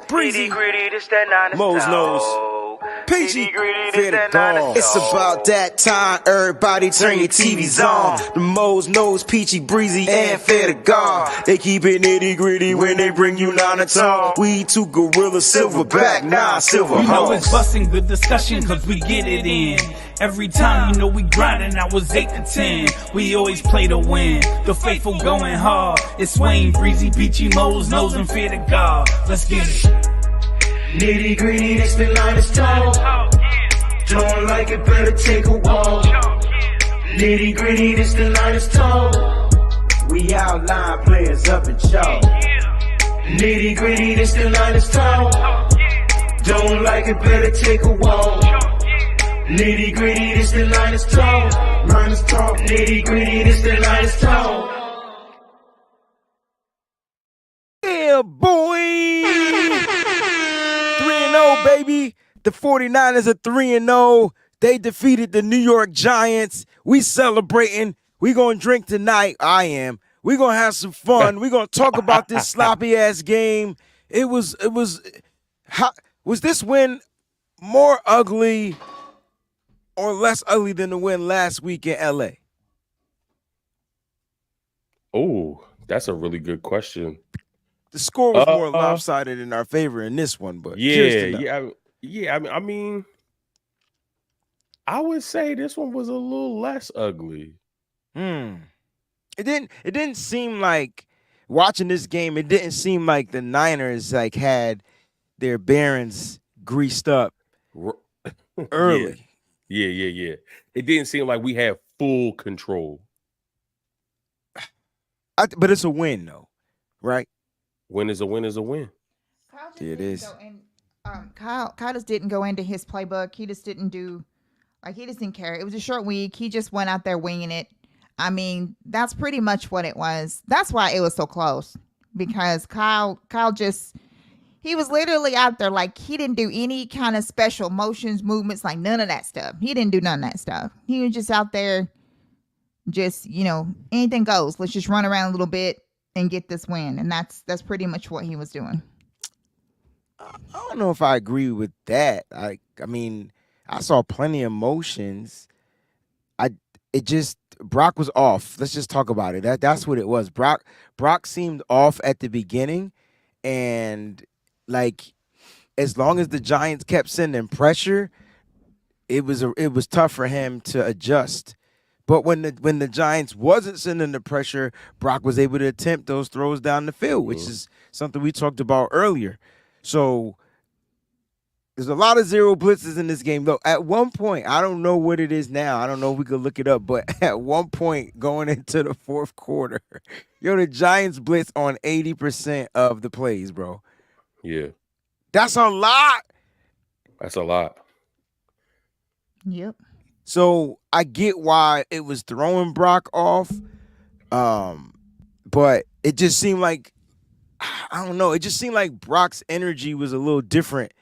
Breezy, gritty, this that 9 to Mo's nose, PG, fair to gone. It's about that time, everybody turn your TVs on. The Mo's nose, Peachy, Breezy, and fair to gone. They keep it nitty gritty when they bring you 9 to talk. We two gorilla, silverback, 9 silver You know hoes. it's busting the discussion cause we get it in. Every time you know we grinding, I was 8 to 10. We always play to win. The faithful going hard. It's Wayne, Breezy, Peachy, Mo's nose, and fear to God. Let's get it. Nitty gritty, this the line is tall. Don't like it, better take a walk. Nitty gritty, this the line is tall. We outline players up in chalk. Nitty gritty, this the line is tall. Don't like it, better take a walk. Nitty gritty, this the line is tall. Line is tall. Nitty gritty, this the line is tall. Yeah, boy. 3-0, baby. The 49ers are 3-0. They defeated the New York Giants. We celebrating. We gonna drink tonight. I am. We gonna have some fun. We gonna talk about this sloppy ass game. Was this win more ugly or less ugly than the win last week in LA? Oh, that's a really good question. The score was more lopsided in our favor in this one, but yeah. I mean, I would say this one was a little less ugly. It didn't seem like watching this game. It didn't seem like the Niners had their bearings greased up early. Yeah. It didn't seem like we had full control. But it's a win, though, right? Win is a win is a win. Yeah, it is. Kyle just didn't go into his playbook. He just didn't he just didn't care. It was a short week. He just went out there winging it. I mean, that's pretty much what it was. That's why it was so close, because Kyle just, he was literally out there he didn't do any kind of special motions, movements, none of that stuff. He didn't do none of that stuff. He was just out there, just, anything goes. Let's just run around a little bit and get this win. And that's pretty much what he was doing. I don't know if I agree with that. I mean, I saw plenty of motions. Brock was off. Let's just talk about it. That's what it was. Brock seemed off at the beginning, and as long as the Giants kept sending pressure, it was tough for him to adjust. But when the Giants wasn't sending the pressure, Brock was able to attempt those throws down the field, which is something we talked about earlier. So there's a lot of zero blitzes in this game, though. At one point, I don't know what it is now. I don't know if we could look it up, but at one point going into the fourth quarter, the Giants blitz on 80% of the plays, bro. Yeah. That's a lot. That's a lot. Yep. So I get why it was throwing Brock off, but it just seemed like, I don't know, it just seemed like Brock's energy was a little different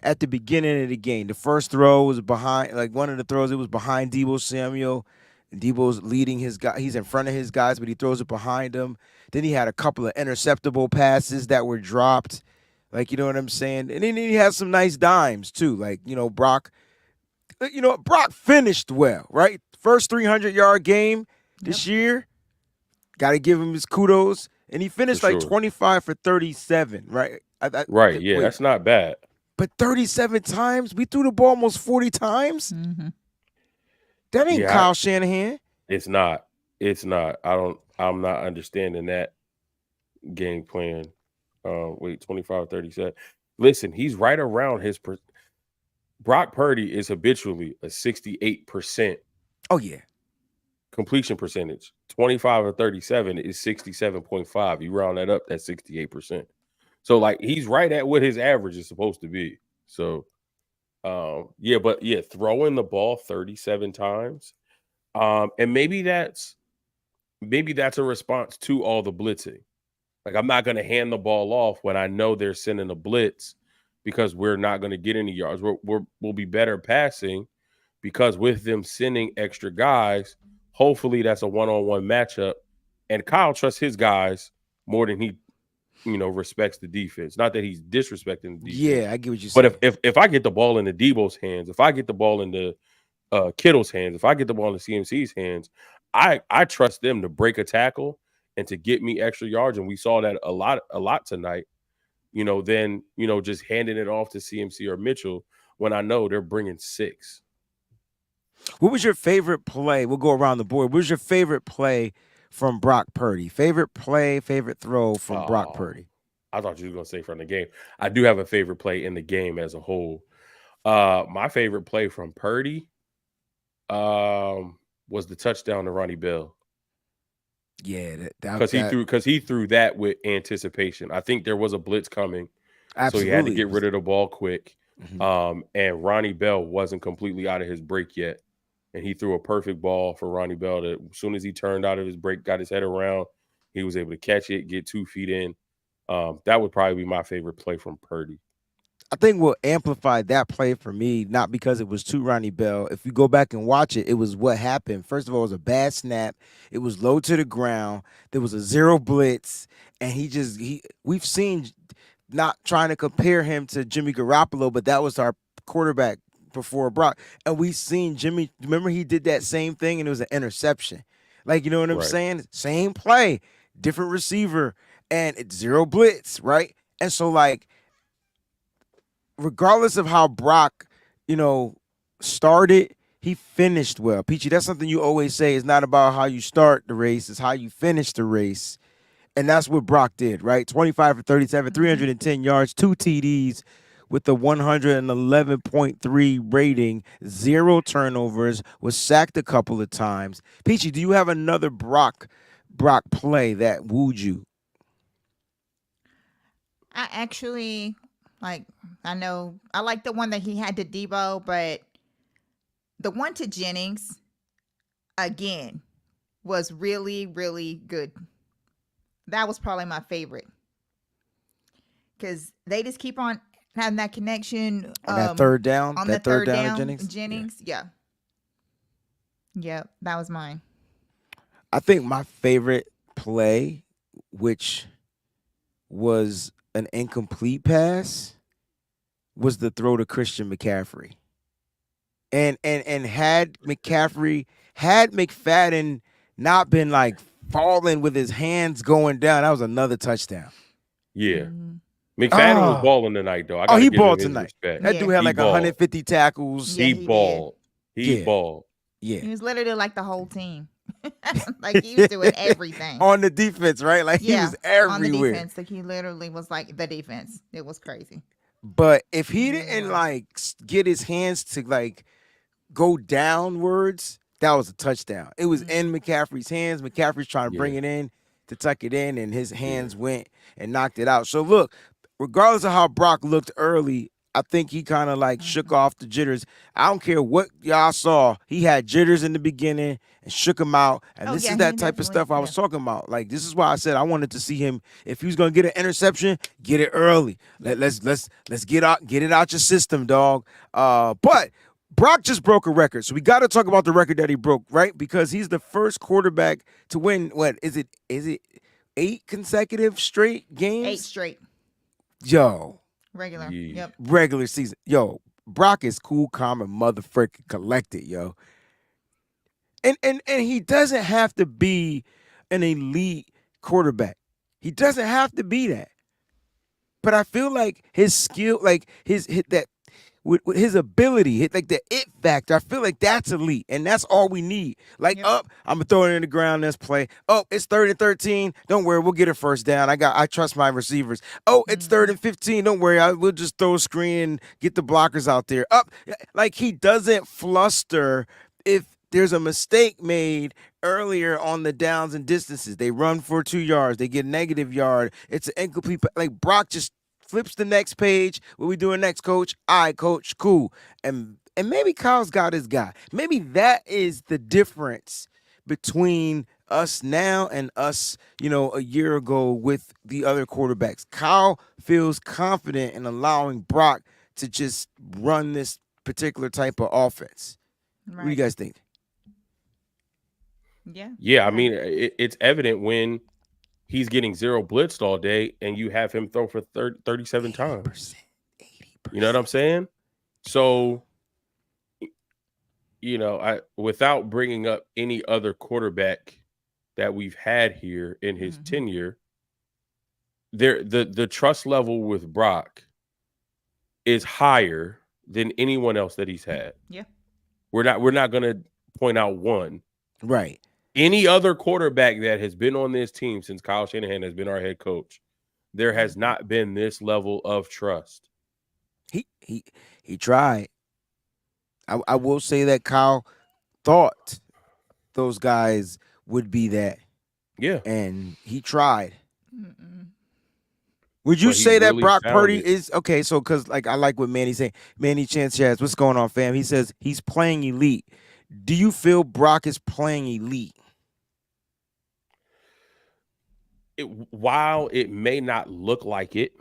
at the beginning of the game. The first throw was behind, one of the throws, it was behind Deebo Samuel, and Deebo's leading his guy. He's in front of his guys, but he throws it behind him. Then he had a couple of interceptable passes that were dropped, you know what I'm saying? And then he has some nice dimes, too. Brock finished well, right? First 300-yard game this year. Got to give him his kudos. And he finished 25 for 37, right? Right, yeah, that's not bad. But 37 times? We threw the ball almost 40 times? Mm-hmm. That ain't Kyle Shanahan. It's not. I'm not understanding that game plan. 25, 37. Listen, he's right around his Brock Purdy is habitually a 68%. Oh, yeah. Completion percentage. 25 or 37 is 67.5. You round that up, that's 68%. So, he's right at what his average is supposed to be. So, throwing the ball 37 times. And maybe that's a response to all the blitzing. I'm not going to hand the ball off when I know they're sending a blitz, because we're not going to get any yards. We'll be better passing, because with them sending extra guys, hopefully that's a one-on-one matchup. And Kyle trusts his guys more than he respects the defense. Not that he's disrespecting the defense. Yeah, I get what you're But saying. if I get the ball into Debo's hands, if I get the ball into Kittle's hands, if I get the ball in CMC's hands, I trust them to break a tackle and to get me extra yards. And we saw that a lot tonight. Then just handing it off to CMC or Mitchell when I know they're bringing 6. What was your favorite play? We'll go around the board. What was your favorite play from Brock Purdy? Favorite play, favorite throw from Brock Purdy? I thought you were going to say from the game. I do have a favorite play in the game as a whole. My favorite play from Purdy was the touchdown to Ronnie Bell. Yeah, because he threw that with anticipation. I think there was a blitz coming, absolutely. So he had to get rid of the ball quick. Mm-hmm. And Ronnie Bell wasn't completely out of his break yet, and he threw a perfect ball for Ronnie Bell. That as soon as he turned out of his break, got his head around, he was able to catch it, get 2 feet in. That would probably be my favorite play from Purdy. I think what amplified that play for me, not because it was to Ronnie Bell. If you go back and watch it, it was what happened. First of all, it was a bad snap. It was low to the ground. There was a 0 blitz, and we've seen, not trying to compare him to Jimmy Garoppolo, but that was our quarterback before Brock. And we seen Jimmy, remember he did that same thing and it was an interception. Like, you know what I'm saying? Same play, different receiver, and it's 0 blitz, right? And so, like, regardless of how Brock, started, he finished well. Peachy, that's something you always say. It's not about how you start the race, it's how you finish the race. And that's what Brock did, right? 25 for 37, 310 yards, 2 TDs with the 111.3 rating, 0 turnovers, was sacked a couple of times. Peachy, do you have another Brock play that wooed you? I actually... I know I like the one that he had to Debo, but the one to Jennings, again, was really, really good. That was probably my favorite. Because they just keep on having that connection. On that third down? On that the third down, Jennings? Yeah. Yep, that was mine. I think my favorite play, which was an incomplete pass, was the throw to Christian McCaffrey. And had McFadden not been like falling with his hands going down, that was another touchdown. Yeah. McFadden was balling tonight, though. He balled tonight. That dude had like 150 tackles. Yeah, he balled. He balled. Yeah. He was literally like the whole team. Like he was doing everything on the defense, right? Like he was everywhere. On the defense, like he literally was like the defense. It was crazy. But if he didn't like get his hands to like go downwards, that was a touchdown. It was in McCaffrey's hands. McCaffrey's trying to bring it in to tuck it in, and his hands went and knocked it out. So look, regardless of how Brock looked early, I think he kind of like shook off the jitters. I don't care what y'all saw. He had jitters in the beginning and shook him out. And this is that type of stuff I was talking about. Like, this is why I said I wanted to see him. If he was gonna get an interception, get it early. Let's get it out your system, dog. But Brock just broke a record, so we got to talk about the record that he broke, right? Because he's the first quarterback to win. What is it? Is it 8 consecutive straight games? 8 straight. Yo. Regular. Yeah. Yep. Regular season. Yo, Brock is cool, calm, and motherfucking collected, yo. And he doesn't have to be an elite quarterback. He doesn't have to be that. But I feel like his skill, like his his ability, like the it factor, I feel like that's elite, and that's all we need. Like, I'm gonna throw it in the ground. Let's play. Oh, it's 3rd and 13. Don't worry, we'll get a first down. I trust my receivers. Oh, it's 3rd and 15. Don't worry, we'll just throw a screen and get the blockers out there. Like he doesn't fluster if there's a mistake made earlier on the downs and distances. They run for 2 yards. They get negative yard. It's an incomplete. Like Brock just flips the next page. What we doing next, coach? All right, coach, cool. And maybe Kyle's got his guy. Maybe that is the difference between us now and us, a year ago with the other quarterbacks. Kyle feels confident in allowing Brock to just run this particular type of offense. Right. What do you guys think? Yeah. Yeah, I mean, it's evident when he's getting zero blitzed all day, and you have him throw for 37 times. 80%. You know what I'm saying? So, without bringing up any other quarterback that we've had here in his tenure, the trust level with Brock is higher than anyone else that he's had. Yeah. We're not going to point out one. Right. Any other quarterback that has been on this team since Kyle Shanahan has been our head coach, there has not been this level of trust. He tried. I will say that Kyle thought those guys would be that. Yeah. And he tried. Would you But he say that really Brock found Purdy it. is okay? So, because like I like what Manny's saying. Manny Chance, what's going on, fam? He says he's playing elite. Do you feel Brock is playing elite? While it may not look like it,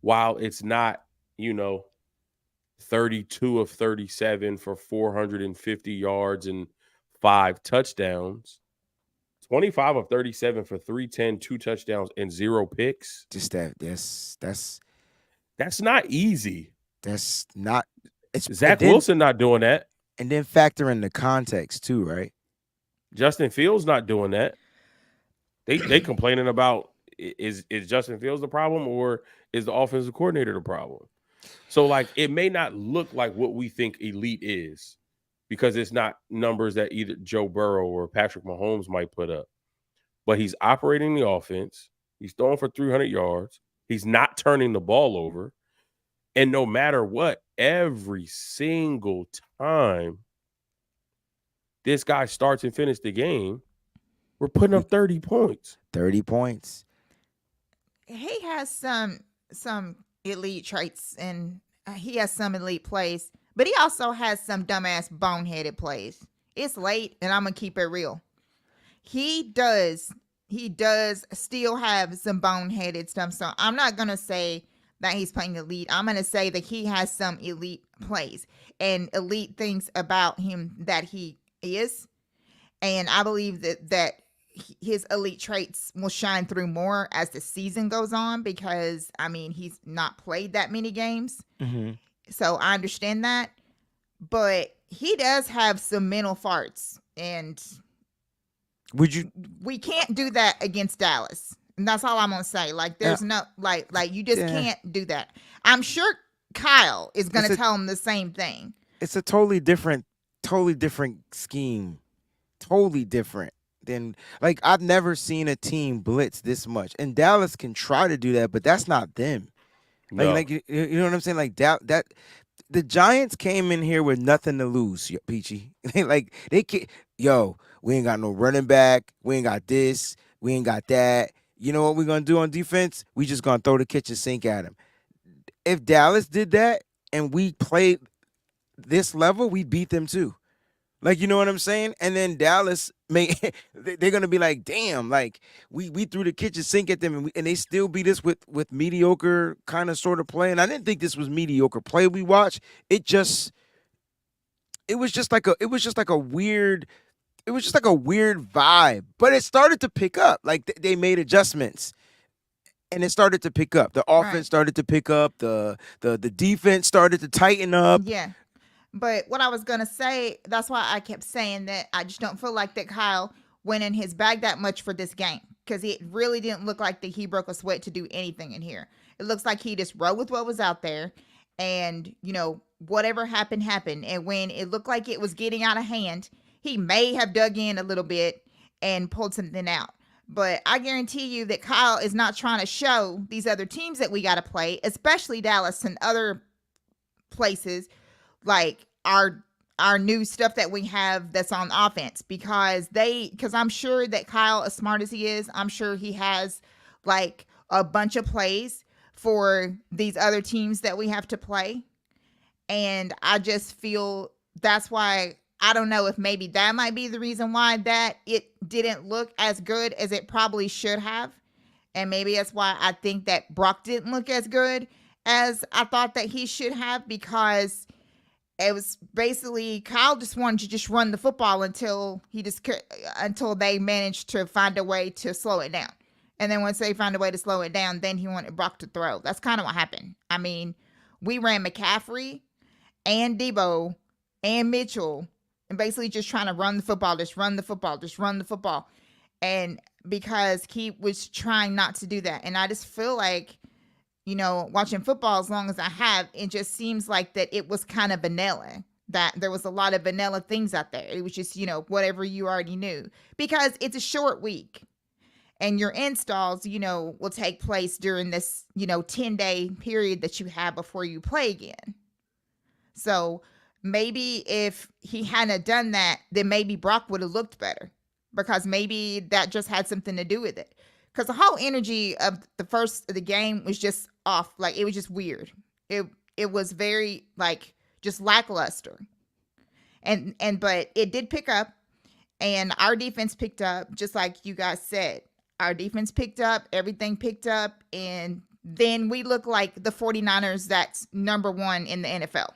while it's not, 32 of 37 for 450 yards and 5 touchdowns, 25 of 37 for 310, 2 touchdowns and 0 picks. Just that's not easy. That's not. It's Zach Wilson not doing that. And then factor in the context too, right? Justin Fields not doing that. They complaining about is Justin Fields the problem or is the offensive coordinator the problem? So like it may not look like what we think elite is because it's not numbers that either Joe Burrow or Patrick Mahomes might put up. But he's operating the offense. He's throwing for 300 yards. He's not turning the ball over. And no matter what, every single time this guy starts and finishes the game, we're putting up 30 points. 30 points. He has some elite traits and he has some elite plays, but he also has some dumbass boneheaded plays. It's late and I'm going to keep it real. He does still have some boneheaded stuff. So I'm not going to say that he's playing elite. I'm going to say that he has some elite plays and elite things about him that he is. And I believe that his elite traits will shine through more as the season goes on because, I mean, he's not played that many games. Mm-hmm. So I understand that. But he does have some mental farts. And we can't do that against Dallas. And that's all I'm going to say. Like, there's no, like you just can't do that. I'm sure Kyle is going to tell him the same thing. It's a totally different scheme. Totally different. Than like I've never seen a team blitz this much, and Dallas can try to do that, but that's not them. Like you know what I'm saying? Like that the Giants came in here with nothing to lose, Peachy. Like they can't. Yo, we ain't got no running back. We ain't got this. We ain't got that. You know what we're gonna do on defense? We just gonna throw the kitchen sink at them. If Dallas did that and we played this level, we beat them too. Like, you know what I'm saying? And then Dallas, they're going to be like, damn, like, we threw the kitchen sink at them, and they still beat us with mediocre kind of sort of play. And I didn't think this was mediocre play we watched. It was just like a weird vibe. But it started to pick up. Like, they made adjustments. And it started to pick up. The offense started to pick up. The defense started to tighten up. Yeah. But what I was going to say, that's why I kept saying that I just don't feel like that Kyle went in his bag that much for this game because it really didn't look like that he broke a sweat to do anything in here. It looks like he just rode with what was out there and, whatever happened. And when it looked like it was getting out of hand, he may have dug in a little bit and pulled something out. But I guarantee you that Kyle is not trying to show these other teams that we got to play, especially Dallas and other places, like our new stuff that we have that's on offense because I'm sure that Kyle, as smart as he is, I'm sure he has like a bunch of plays for these other teams that we have to play. And I just feel that's why I don't know if maybe that might be the reason why that it didn't look as good as it probably should have. And maybe that's why I think that Brock didn't look as good as I thought that he should have because it was basically Kyle just wanted to just run the football until they managed to find a way to slow it down. And then once they found a way to slow it down, then he wanted Brock to throw. That's kind of what happened. I mean, we ran McCaffrey and Debo and Mitchell and basically just trying to run the football, just run the football, just run the football. And because he was trying not to do that. And I just feel like, watching football as long as I have, it just seems like that it was kind of vanilla. That there was a lot of vanilla things out there. It was just, whatever you already knew. Because it's a short week. And your installs, will take place during this, 10-day period that you have before you play again. So maybe if he hadn't done that, then maybe Brock would have looked better. Because maybe that just had something to do with it. Because the whole energy of the game was just off. Like, it was just weird. It was very, like, just lackluster. But it did pick up. And our defense picked up, just like you guys said. Our defense picked up. Everything picked up. And then we look like the 49ers that's number one in the NFL.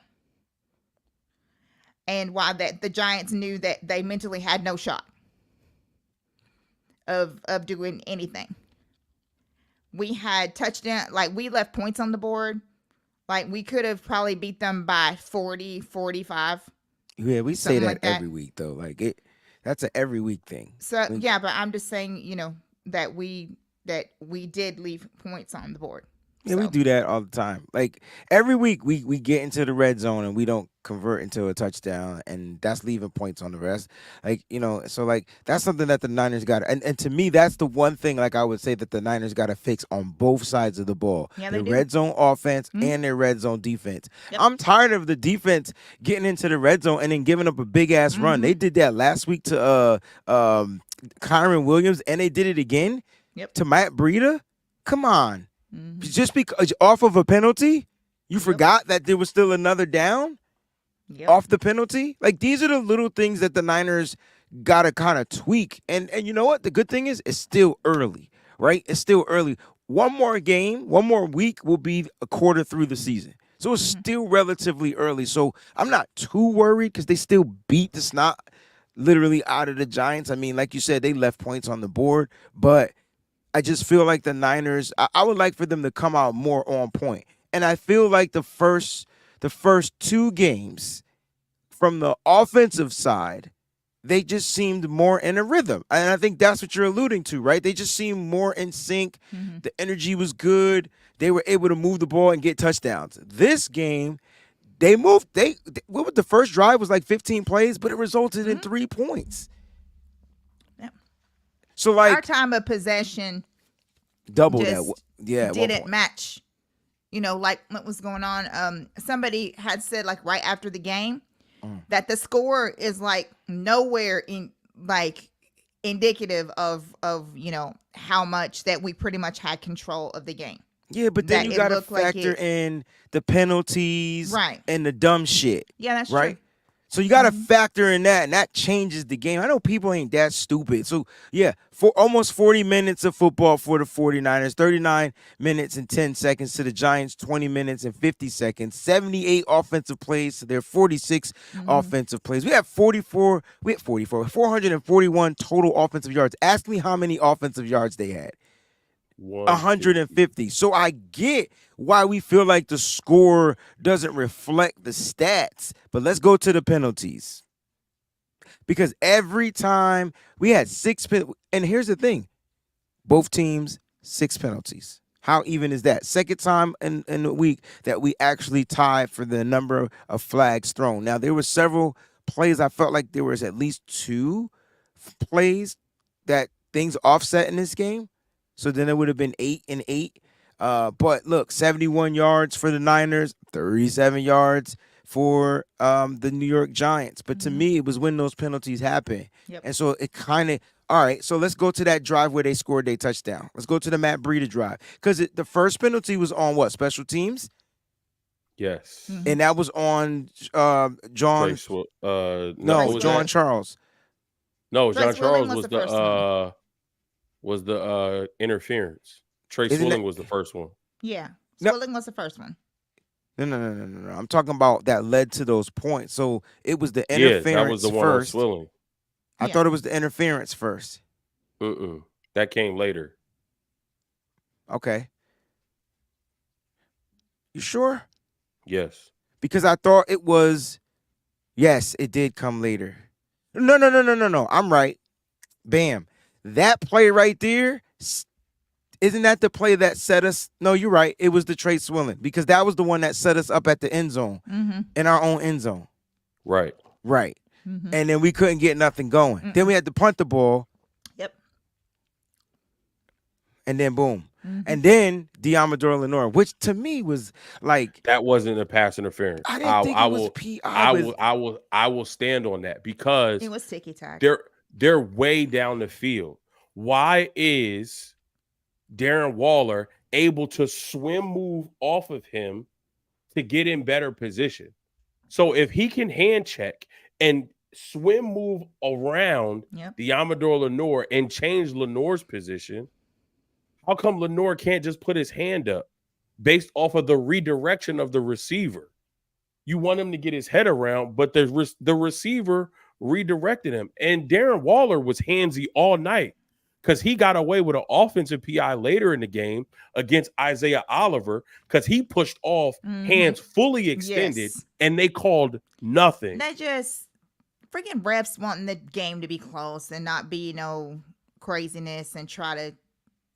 And why that the Giants knew that they mentally had no shot of doing anything. We had touchdown, like we left points on the board. Like we could have probably beat them by 40, 45. Yeah, we say that, like that every week though. Like that's an every week thing. So yeah, but I'm just saying, that we did leave points on the board. Yeah, we do that all the time. Like every week we get into the red zone and we don't convert into a touchdown, and that's leaving points on the rest. Like, so like that's something that the Niners got, and to me that's the one thing like I would say that the Niners got to fix on both sides of the ball. Yeah, their red zone offense and their red zone defense. Yep. I'm tired of the defense getting into the red zone and then giving up a big ass run. They did that last week to Kyron Williams, and they did it again to Matt Breida. Come on. Just because off of a penalty, you forgot that there was still another down off the penalty. Like these are the little things that the Niners gotta kind of tweak. And you know what? The good thing is it's still early, right? It's still early. One more game, one more week will be a quarter through the season. So it's still relatively early. So I'm not too worried because they still beat the snot literally out of the Giants. I mean, like you said, they left points on the board, but I just feel like the Niners, I would like for them to come out more on point. And I feel like the first two games from the offensive side, they just seemed more in a rhythm. And I think that's what you're alluding to, right? They just seemed more in sync. The energy was good. They were able to move the ball and get touchdowns. This game, they moved. What was the first drive was like 15 plays, but it resulted in 3 points. So like our time of possession double that. Yeah, didn't match. Like what was going on. Somebody had said like right after the game that the score is like nowhere in like indicative of how much that we pretty much had control of the game. Yeah, but then you got to factor in the penalties and the dumb shit. Yeah, that's right. True. So you got to factor in that, and that changes the game. I know people ain't that stupid. So, yeah, for almost 40 minutes of football for the 49ers, 39 minutes and 10 seconds to the Giants, 20 minutes and 50 seconds, 78 offensive plays to their 46 offensive plays. We have 441 total offensive yards. Ask me how many offensive yards they had. 150. So I get why we feel like the score doesn't reflect the stats. But let's go to the penalties. Because every time we had 6 and here's the thing. Both teams, 6 penalties. How even is that? Second time in the week that we actually tied for the number of flags thrown. Now, there were several plays. I felt like there was at least 2 plays that things offset in this game. So then it would have been 8 and 8. But look, 71 yards for the Niners, 37 yards for the New York Giants. But to me, it was when those penalties happen. And so it kind of, all right, so let's go to that drive where they scored their touchdown. Let's go to the Matt Breida drive. Because the first penalty was on what, special teams? Yes. And that was on John. John Charles. No, John Charles was the interference. Trace Swilling was the first one. Yeah. Swilling was the first one. No. I'm talking about that led to those points. So it was the interference that was the one first. On Swilling. I thought it was the interference first. That came later. Okay. You sure? Yes. Because I thought it was. Yes, it did come later. No. I'm right. Bam. That play right there, isn't that the play that set us? No, you're right. It was the Trace Swilling because that was the one that set us up at the end zone, in our own end zone. Right. Right. And then we couldn't get nothing going. Then we had to punt the ball. Yep. And then boom. And then Diamador Lenore, which to me was like, that wasn't a pass interference. I didn't think it was PI. I will stand on that because it was ticky tack. They're way down the field. Why is Darren Waller able to swim move off of him to get in better position? So if he can hand check and swim move around the Amador Lenore and change Lenore's position, how come Lenore can't just put his hand up based off of the redirection of the receiver? You want him to get his head around, but the receiver redirected him. And Darren Waller was handsy all night because he got away with an offensive PI later in the game against Isaiah Oliver because he pushed off hands fully extended and they called nothing. They just freaking refs wanting the game to be close and not be craziness and try to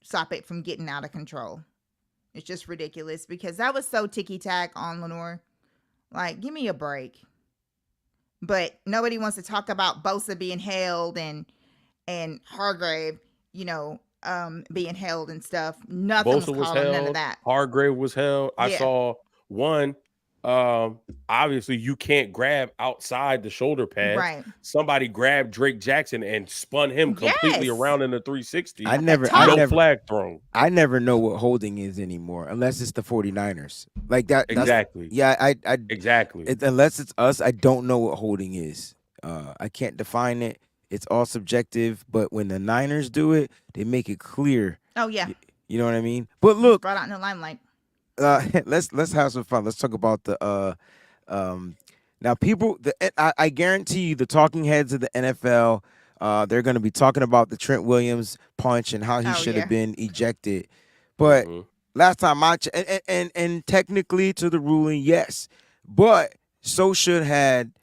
stop it from getting out of control. It's just ridiculous because that was so ticky-tack on Lenore. Like, give me a break. But nobody wants to talk about Bosa being held and Hargrave, being held and stuff. Nothing Bosa was called, held, none of that. Hargrave was held. I saw one. Obviously, you can't grab outside the shoulder pad. Right. Somebody grabbed Drake Jackson and spun him completely around in the 360. No flag thrown. I never know what holding is anymore, unless it's the 49ers. Like that. Exactly. Exactly. Unless it's us, I don't know what holding is. I can't define it. It's all subjective. But when the Niners do it, they make it clear. Oh yeah. You know what I mean? But look, brought out in the limelight. Let's have some fun. Let's talk about the now people. I guarantee you, the talking heads of the NFL, they're going to be talking about the Trent Williams punch and how he should have been ejected. But last time and technically to the ruling, yes, but so should had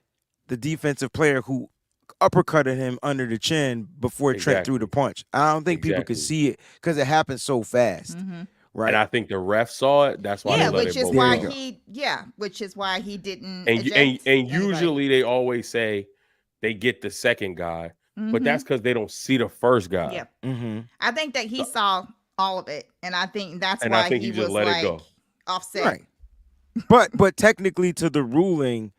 the defensive player who uppercutted him under the chin before Trent threw the punch. I don't think people could see it because it happened so fast. Right. And I think the ref saw it. That's why they let it go. Which is why he didn't. And usually they always say they get the second guy, but that's because they don't see the first guy. Yeah. I think that he saw all of it, and I think that's why he just was let it go. Offset. Right. But technically, to the ruling,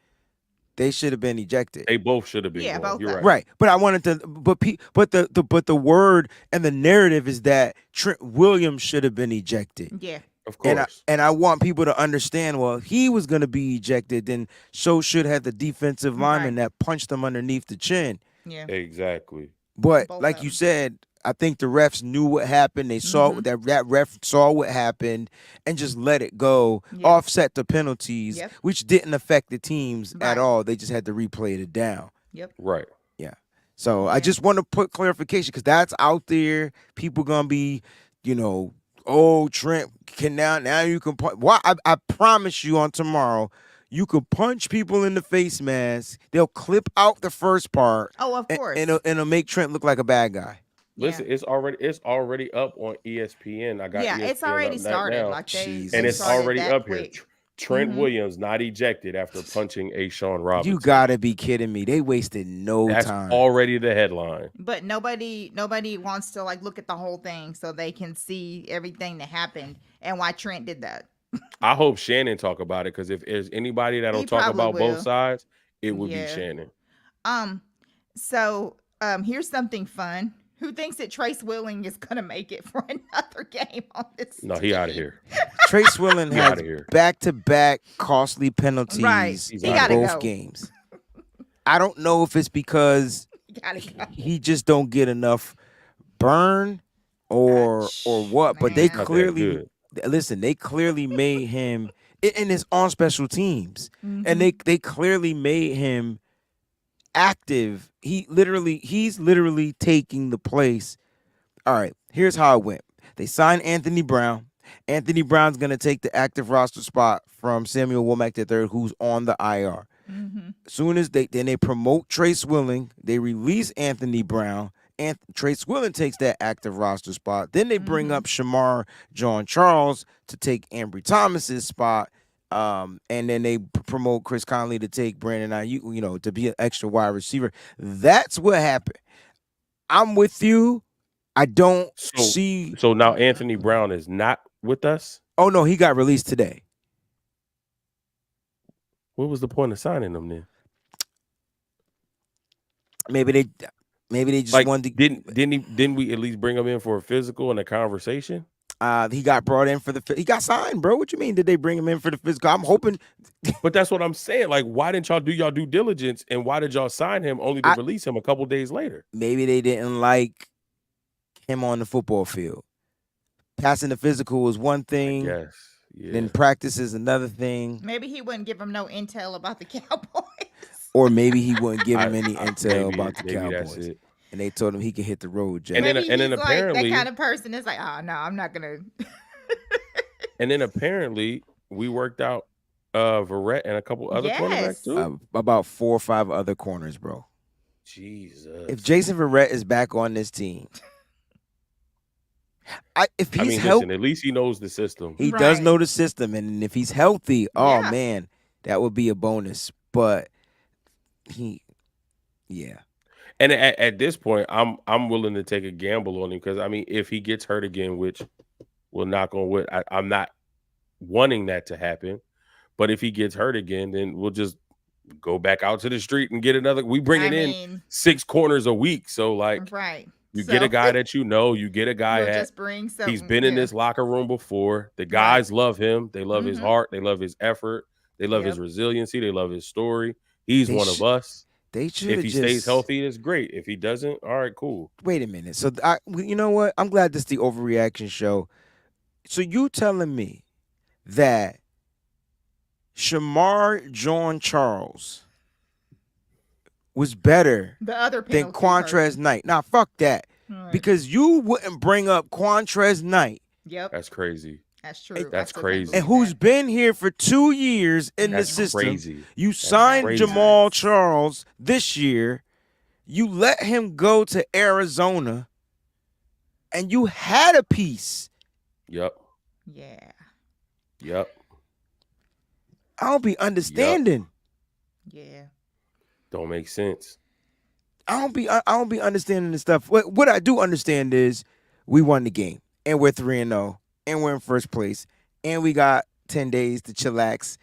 they should have been ejected. They both should have been. Yeah, both. You're right. Right. But I wanted to. But the word and the narrative is that Trent Williams should have been ejected. Yeah. Of course. And I want people to understand. Well, he was going to be ejected. Then so should have the defensive lineman that punched him underneath the chin. Yeah. Exactly. But like you said, I think the refs knew what happened. They saw that ref saw what happened and just let it go, offset the penalties, which didn't affect the teams at all. They just had to replay it down. Yep. Right. Yeah. So I just want to put clarification because that's out there. People gonna be, oh, Trent can now you can punch. Why? I promise you on tomorrow, you could punch people in the face mask. They'll clip out the first part. Oh, of course. And it'll make Trent look like a bad guy. Listen, it's already up on ESPN. I got ESPN it's already started. now, and it's already up here. Trent Williams not ejected after punching Sean Robinson. You gotta be kidding me! They wasted no time. That's already the headline. But nobody wants to look at the whole thing so they can see everything that happened and why Trent did that. I hope Shannon talk about it because if there's anybody that'll talk about both sides, it would be Shannon. So here's something fun. Who thinks that Trace Willing is going to make it for another game on this No, he out of here. Trace Willing has back-to-back costly penalties in both games. I don't know if it's because he just don't get enough burn or what, but they clearly they clearly made him, and it's on special teams, and they clearly made him active. He's literally taking the place. All right, here's how it went. They signed Anthony Brown. Anthony Brown's going to take the active roster spot from Samuel Womack III, who's on the IR. Mm-hmm. As soon as they promote Trace Willing, they release Anthony Brown, and Trace Willing takes that active roster spot. Then they bring up Shamar John Charles to take Ambry Thomas's spot. And then they promote Chris Conley to take Brandon Aiyuk, to be an extra wide receiver. That's what happened. I'm with you. I don't see. So now Anthony Brown is not with us? Oh, no, he got released today. What was the point of signing him then? Maybe they just wanted to. Didn't we at least bring him in for a physical and a conversation? He got brought in he got signed, bro. What you mean? Did they bring him in for the physical? I'm hoping. But that's what I'm saying. Like, why didn't y'all do y'all due diligence, and why did y'all sign him only to release him a couple days later? Maybe they didn't like him on the football field. Passing the physical was one thing. Yes. Yeah. Then practice is another thing. Maybe he wouldn't give him no intel about the Cowboys. Or maybe he wouldn't give him any intel about the maybe Cowboys. That's it. And they told him he could hit the road, Jack. And then he's apparently like that kind of person is like, oh no, I'm not gonna. And then apparently we worked out Verrett and a couple other cornerbacks too. About 4 or 5 other corners, bro. Jesus. If Jason Verrett is back on this team, healthy, at least he knows the system. He does know the system, and if he's healthy, oh man, that would be a bonus. But And at this point, I'm willing to take a gamble on him because if he gets hurt again, which will knock on wood, I'm not wanting that to happen. But if he gets hurt again, then we'll just go back out to the street and get another. We bring in 6 corners a week, so you get a guy that you get a guy just bring he's been in this locker room before. The guys love him. They love his heart. They love his effort. They love his resiliency. They love his story. He's one of us. If he stays healthy, it's great. If he doesn't, all right, cool. Wait a minute. So you know what? I'm glad this is the overreaction show. So you telling me that Shamar John Charles was better than Quantrez Knight? Nah, fuck that. Right. Because you wouldn't bring up Quantrez Knight. Yep. That's crazy. That's true. That's crazy. And who's been here for 2 years in the system. Crazy. You signed Jamal Charles this year. You let him go to Arizona. And you had a piece. Yep. Yeah. Yep. I don't be understanding. Yep. Yeah. Don't make sense. I don't be understanding this stuff. What I do understand is we won the game. And we're 3-0. And we're in first place. And we got 10 days to chillax,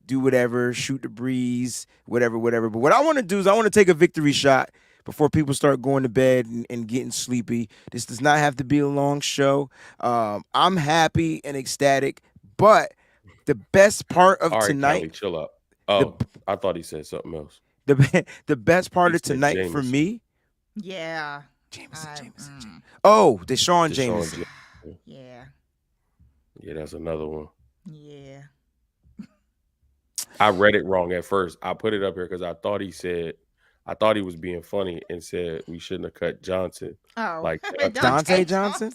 do whatever, shoot the breeze, whatever. But what I want to do is I want to take a victory shot before people start going to bed and getting sleepy. This does not have to be a long show. I'm happy and ecstatic. But the best part of tonight. Kelly, chill out. Oh, I thought he said something else. The best part of tonight for me. Yeah. Jameson. Oh, Deshaun Jameson. Yeah. Yeah, that's another one. Yeah. I read it wrong at first. I put it up here because I thought he was being funny and said we shouldn't have cut Johnson. Oh, like Dante Johnson?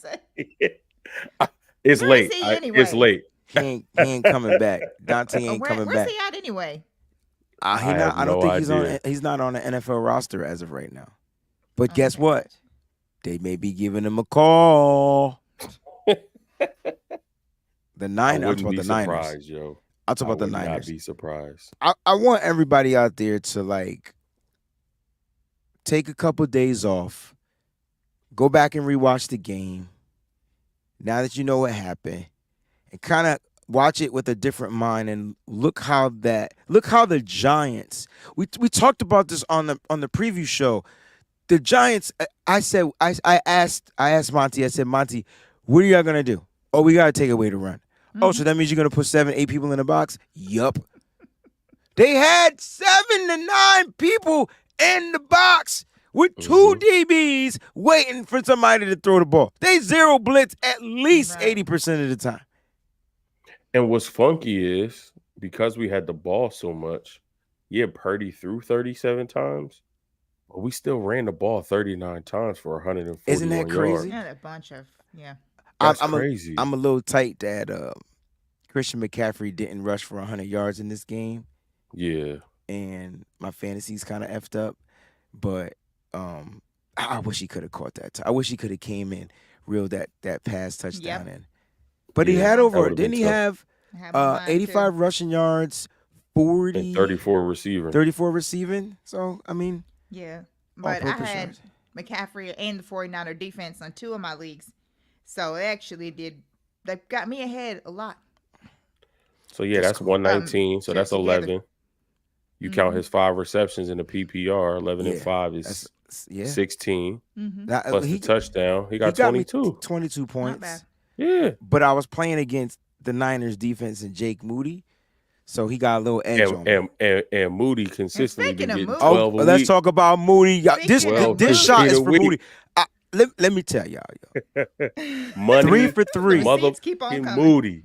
It's late. It's late. He ain't coming back. Dante ain't coming back. Where's he at anyway? I don't think he's not on the NFL roster as of right now. But guess what? They may be giving him a call. The Niners. I'm talking about the Niners. Yo. I'll talk about the Niners. I would not be surprised. I want everybody out there to take a couple days off, go back and rewatch the game. Now that you know what happened, and kind of watch it with a different mind and look how the Giants. We talked about this on the preview show. The Giants. I asked Monty. I said, Monty, what are y'all gonna do? Oh, we gotta take away the run. Mm-hmm. Oh, so that means you're gonna put 7-8 people in the box? Yup. They had 7 to 9 people in the box with 2 DBs waiting for somebody to throw the ball. They zero blitz at least 80% of the time. And what's funky is because we had the ball so much, Purdy threw 37 times, but we still ran the ball 39 times for 140 Isn't that crazy? Yeah, a bunch of That's I'm crazy. I'm a little tight that Christian McCaffrey didn't rush for 100 yards in this game, Yeah. and my fantasy's kind of effed up. But I wish he could have caught that. I wish he could have came in, reeled that pass touchdown Yep. in. But he Yeah, had that over. would've been Didn't he tough. have I have on mine, too. 85 rushing yards, 40, And 34 receiving. 34 receiving? So I mean, Yeah. But I all-purpose had yards. McCaffrey and the 49er defense on 2 of my leagues. So it actually they got me ahead a lot. So yeah, That's that's cool. 119. So two that's together. 11. You count his 5 receptions in the PPR. 11 and Yeah, 5 is That's yeah. 16. Mm-hmm. That- Plus the touchdown. He got got me 22. 22 Not points. bad. Yeah. But I was playing against the Niners defense and Jake Moody, so he got a little edge on me. And Moody consistently speaking been of getting Moody- 12 a let's week. talk about Moody. This Speaking of this Moody. shot is a for week. Moody. Let me tell y'all, yo. Money. 3 for 3. The receipts keep on Motherfucking coming. Moody.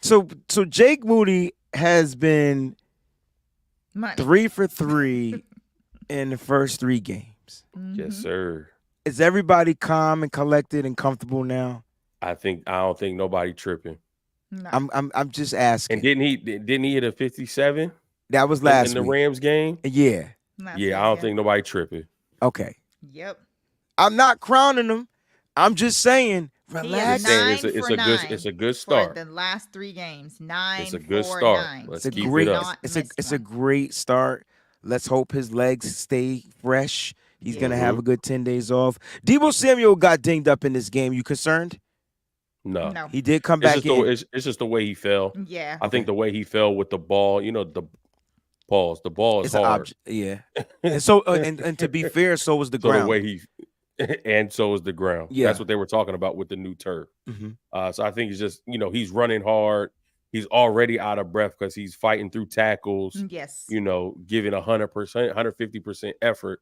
So Jake Moody has been Money. 3 for 3 in the first 3 games. Yes, sir. Is everybody calm and collected and comfortable now? I don't think nobody tripping. No. I'm just asking. And didn't he hit a 57 That was in last the week. Rams game? Yeah. Not Yeah, saying I don't that. think nobody tripping. Okay. Yep. I'm not crowning him. I'm just saying, He is relax. Saying 9 it's a for 9 it's a good for start. the last 3 games. 9 It's a good for start. 9. Let's It's a keep great. it up. Not It's a missed it's a one. great start. Let's hope his legs stay fresh. He's gonna Yeah. have a good 10 days off. Debo Samuel got dinged up in this game. You concerned? No. No. He did come It's back just, in. it's just the way he fell. Yeah. I think the way he fell with the ball, the pause. The ball is It's an hard. object. Yeah. And so and to be fair, so was the So ground. the way he and so is the ground. Yeah. That's what they were talking about with the new turf. Mhm. So I think it's just, he's running hard. He's already out of breath because he's fighting through tackles, Yes. giving 100%, 150% effort.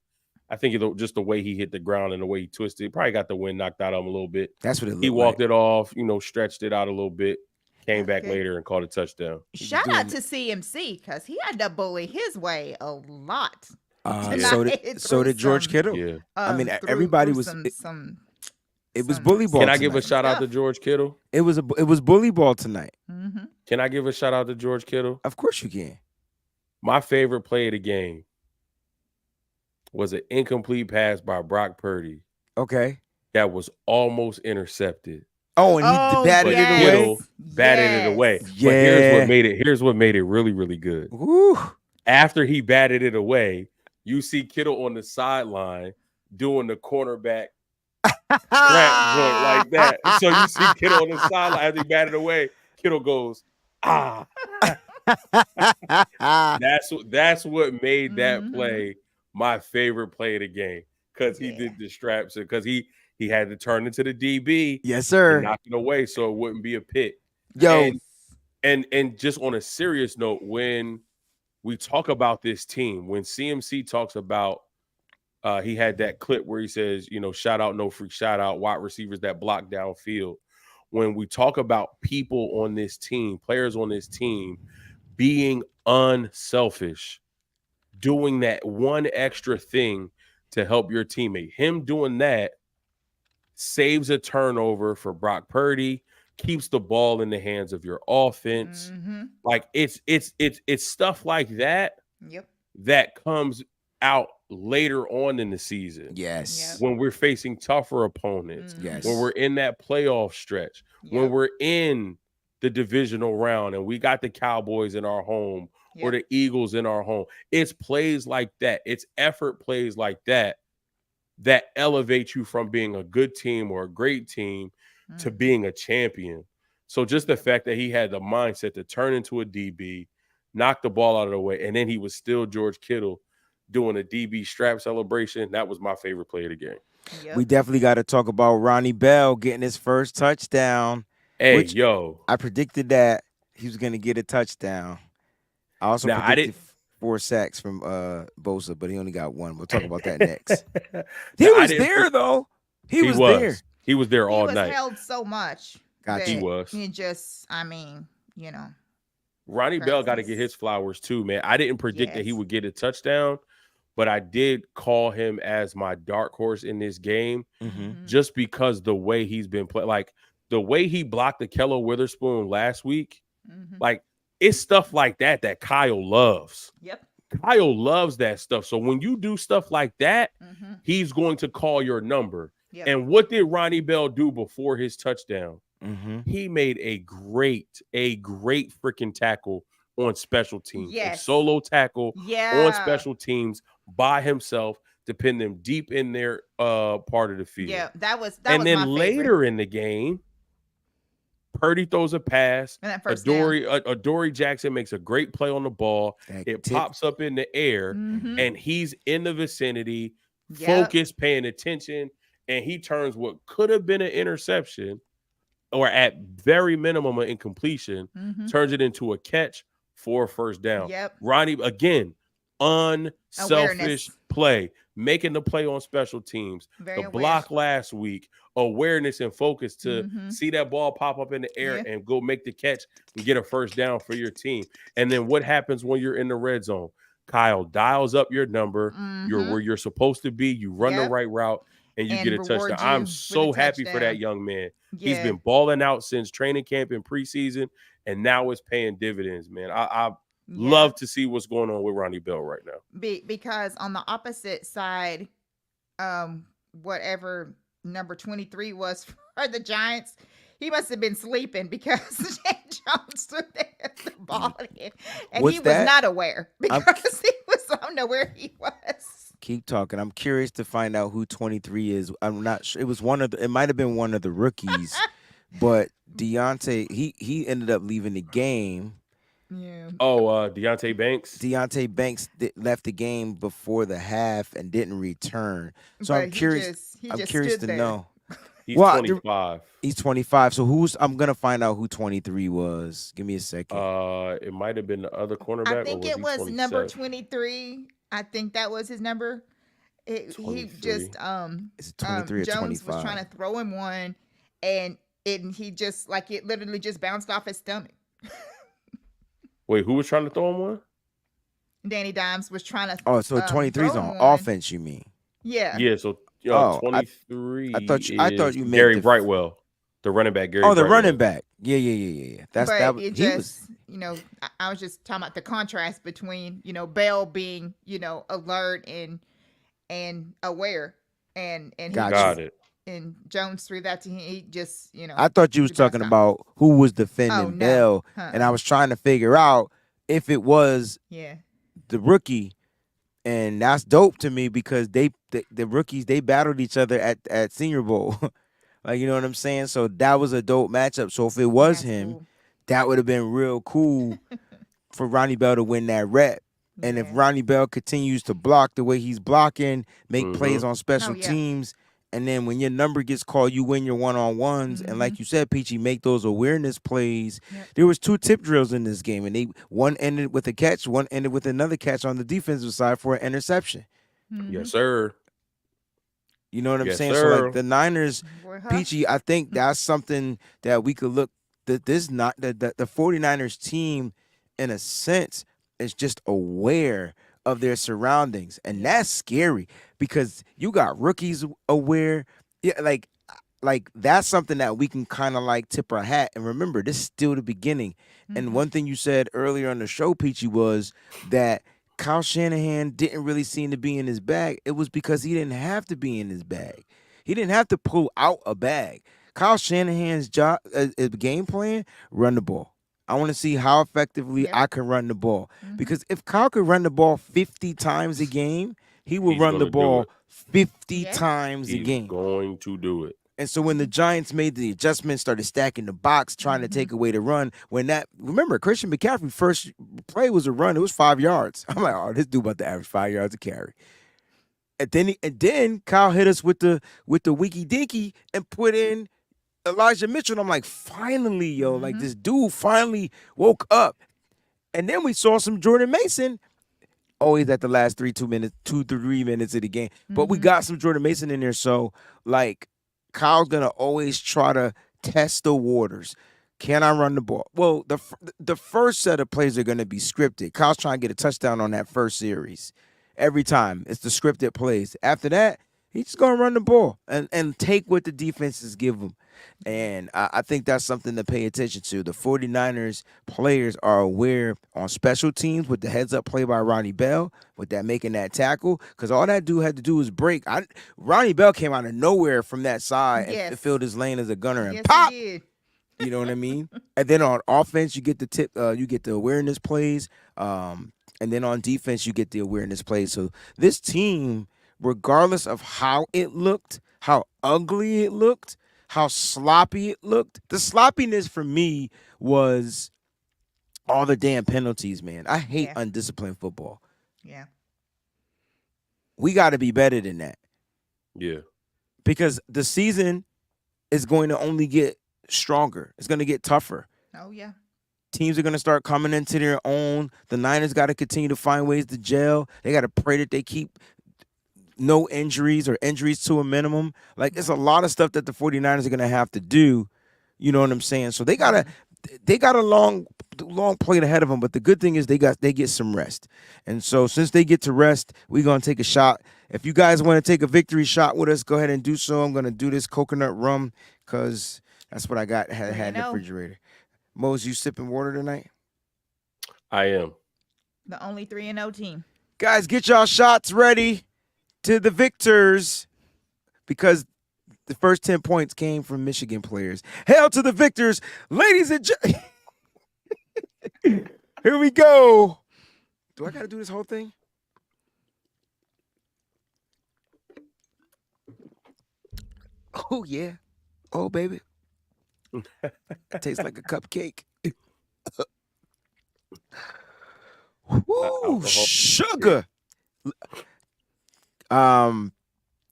I think just the way he hit the ground and the way he twisted, probably got the wind knocked out of him a little bit. That's what it looked He walked like. it off, stretched it out a little bit, came back Okay. later and caught a touchdown. Shout doing- out to CMC because he had to bully his way a lot. So Tonight did so through did George some- Kittle. Yeah. I mean, through- everybody through was- some It was bully ball. Can I give a tonight. shout out to stuff. George Kittle? It was bully ball tonight. Mm-hmm. Can I give a shout out to George Kittle? Of course you can. My favorite play of the game was an incomplete pass by Brock Purdy Okay. that was almost intercepted. Oh, and he batted But it away. Kittle batted it away. But here's what made it really, really good. Woo. After he batted it away, you see Kittle on the sideline doing the cornerback strap joint like that. So you see Kittle on the sideline after he batted away. Kittle goes, ah. That's what made that play my favorite play of the game because he did the straps because he had to turn into the DB Yes, sir. and knock it away so it wouldn't be a pick. Yo, And just on a serious note, when we talk about this team, when CMC talks about he had that clip where he says, shout out, no freak, shout out, wide receivers that block downfield. When we talk about people on this team, players on this team being unselfish, doing that one extra thing to help your teammate, him doing that saves a turnover for Brock Purdy, keeps the ball in the hands of your offense. Like it's stuff like that Yep. that comes out later on in the season. yes. When we're facing tougher opponents, Yes. when we're in that playoff stretch, when Yep. we're in the divisional round and we got the Cowboys in our home or Yep. the Eagles in our home. It's plays like that. It's effort plays like that that elevate you from being a good team or a great team to being a champion. So just the fact that he had the mindset to turn into a DB, knock the ball out of the way, and then he was still George Kittle doing a DB strap celebration, that was my favorite play of the game. Yep. We definitely got to talk about Ronnie Bell getting his first touchdown. Hey, Which- yo. I predicted that he was going to get a touchdown. I also Now, I predicted didn't- 4 sacks from Bosa, but he only got 1. We'll talk about that next. He Now, I was didn't there, pre- though. He was there. He was there He all was night. held so much. Gotcha. He that was. He just, I mean, Ronnie Bell got to presence. get his flowers too, man. I didn't predict that he Yes. would get a touchdown, but I did call him as my dark horse in this game Mm-hmm. just because the way he's been playing, like the way he blocked the Kello Witherspoon last week, like it's stuff like that that Kyle loves. Yep. Kyle loves that stuff. So when you do stuff like that, Mm-hmm. he's going to call your number. Yep. And what did Ronnie Bell do before his touchdown? Mm-hmm. He made a great freaking tackle on special teams. Yes. A solo tackle Yeah. on special teams by himself to pin them deep in their part of the field. Yeah, that was and was then my later favorite. in the game, Purdy throws a pass. And that first down. Adoree Jackson makes a great play on the ball. That It tip. pops up in the air, Mhm. and he's in the vicinity, Yep. focused, paying attention, and he turns what could have been an interception, or at very minimum an incompletion, Mhm. turns it into a catch for a first down. Yep. Ronnie, again, unselfish Awareness. play, making the play on special teams. Very The aware. block last week, awareness and focus to Mhm. see that ball pop up in the air Yeah. and go make the catch and get a first down for your team. And then what happens when you're in the red zone? Kyle dials up your number. You're Mhm. where you're supposed to be. You run the Yep. right route and you And get a reward touchdown. you I'm with so a happy for that touchdown. young man. Yeah. He's been balling out since training camp and preseason, and now it's paying dividends, man. I Yeah. love to see what's going on with Ronnie Bell right now. Because on the opposite side, whatever number 23 was for the Giants, he must have been sleeping because Jan Jones threw the ball in, and What's he was that? not aware because he was unaware he was. Keep talking. I'm curious to find out who 23 is. I'm not sure. It might have been one of the rookies, but Deontay, he ended up leaving the game. Yeah. Oh, Deontay Banks. Deontay Banks left the game before the half and didn't return. So But I'm curious. He I'm just curious stood to there. know. He's Well, 25. He's 25. So I'm gonna find out who 23 was. Give me a second. It might have been the other cornerback. I think or it he was number 27? 23. I think that was his number. He 23. just Is it 23 or Jones 25? was trying to throw him one, and he just it literally just bounced off his stomach. Wait, who was trying to throw him one? Danny Dimes was trying to. Oh, so 23 is throw on him one. offense, you mean? Yeah. Yeah, so Oh, 23. I thought you meant Gary the- Brightwell, the running back. Gary. Oh, the Brightwell. running back. Yeah. But That. it He just, was. I was just talking about the contrast between, Bell being, alert and aware, and he Got it. and Jones threw that to him. He just, I thought you was he talking bounced about who was defending Oh, no. Bell, Huh. and I was trying to figure out if it was Yeah. the rookie, and that's dope to me because the rookies, they battled each other at Senior Bowl. Like, you know what I'm saying? So that was a dope matchup. So if it was That's him, cool. that would have been real cool for Ronnie Bell to win that rep. And if Yeah. Ronnie Bell continues to block the way he's blocking, make Mhm. plays on special Oh, yeah. teams, and then when your number gets called, you win your one-on-ones. And like you said, Peachy, make those awareness plays. Yep. There was 2 tip drills in this game, and one ended with a catch, one ended with another catch on the defensive side for an interception. Yes, sir. You know what I'm Yes, saying? So sir. like the Niners, Boy, huh? Peachy, I think that's something that we could look that this not the 49ers team, in a sense, is just aware of their surroundings. And that's scary because you got rookies aware. Yeah, like that's something that we can kind of like tip our hat. And remember, this is still the beginning. And one thing you said earlier on the show, Peachy, was that Kyle Shanahan didn't really seem to be in his bag. It was because he didn't have to be in his bag. He didn't have to pull out a bag. Kyle Shanahan's job, game plan, run the ball. I want to see how effectively Yep. I can run the ball. Because if Kyle could run the ball 50 times a game, he will He's run the gonna do ball it. 50 Yeah. times a He's game. going to do it. And so when the Giants made the adjustment, started stacking the box, trying to take away the run, remember, Christian McCaffrey first play was a run. It was 5 yards. I'm like, oh, this dude about to average 5 yards a carry. And then Kyle hit us with the wiki dinky and put in Elijah Mitchell. And I'm like, finally, yo, like this dude finally woke up. And then we saw some Jordan Mason. Always at the last 2 to 3 minutes of the game. But we got some Jordan Mason in there. So, like, Kyle's going to always try to test the waters. Can I run the ball? Well, the first set of plays are going to be scripted. Kyle's trying to get a touchdown on that first series. every time. It's the scripted plays. After that, he's just gonna run the ball and take what the defenses give him. And I think that's something to pay attention to. The 49ers players are aware on special teams with the heads up play by Ronnie Bell, with that making that tackle, because all that dude had to do was break. Ronnie Bell came out of nowhere from that side and filled his lane as a gunner and Yes, pop. he did. You know what I mean? And then on offense, you get the you get the awareness plays. And then on defense, you get the awareness plays. So this team, regardless of how it looked, how ugly it looked, how sloppy it looked, the sloppiness for me was all the damn penalties, man. I hate Yeah. undisciplined football. Yeah. We got to be better than that Yeah. because the season is going to only get stronger. It's going to get tougher. Oh yeah. Teams are going to start coming into their own. The Niners got to continue to find ways to gel. They got to pray that they keep no injuries or injuries to a minimum. Like, it's a lot of stuff that the 49ers are going to have to do. You know what I'm saying? So they got a long plate ahead of them, but the good thing is they get some rest. And so since they get to rest, we're going to take a shot. If you guys want to take a victory shot with us, go ahead and do so. I'm going to do this coconut rum cuz that's what I had in the refrigerator. Mose, you sipping water tonight? I am. The only 3-0 team. Guys, get y'all shots ready to the victors because the first 10 points came from Michigan players. Hail to the victors, ladies and gentlemen. Here we go. Do I got to do this whole thing? Oh, yeah. Oh, baby. Tastes like a cupcake. Woo, sugar.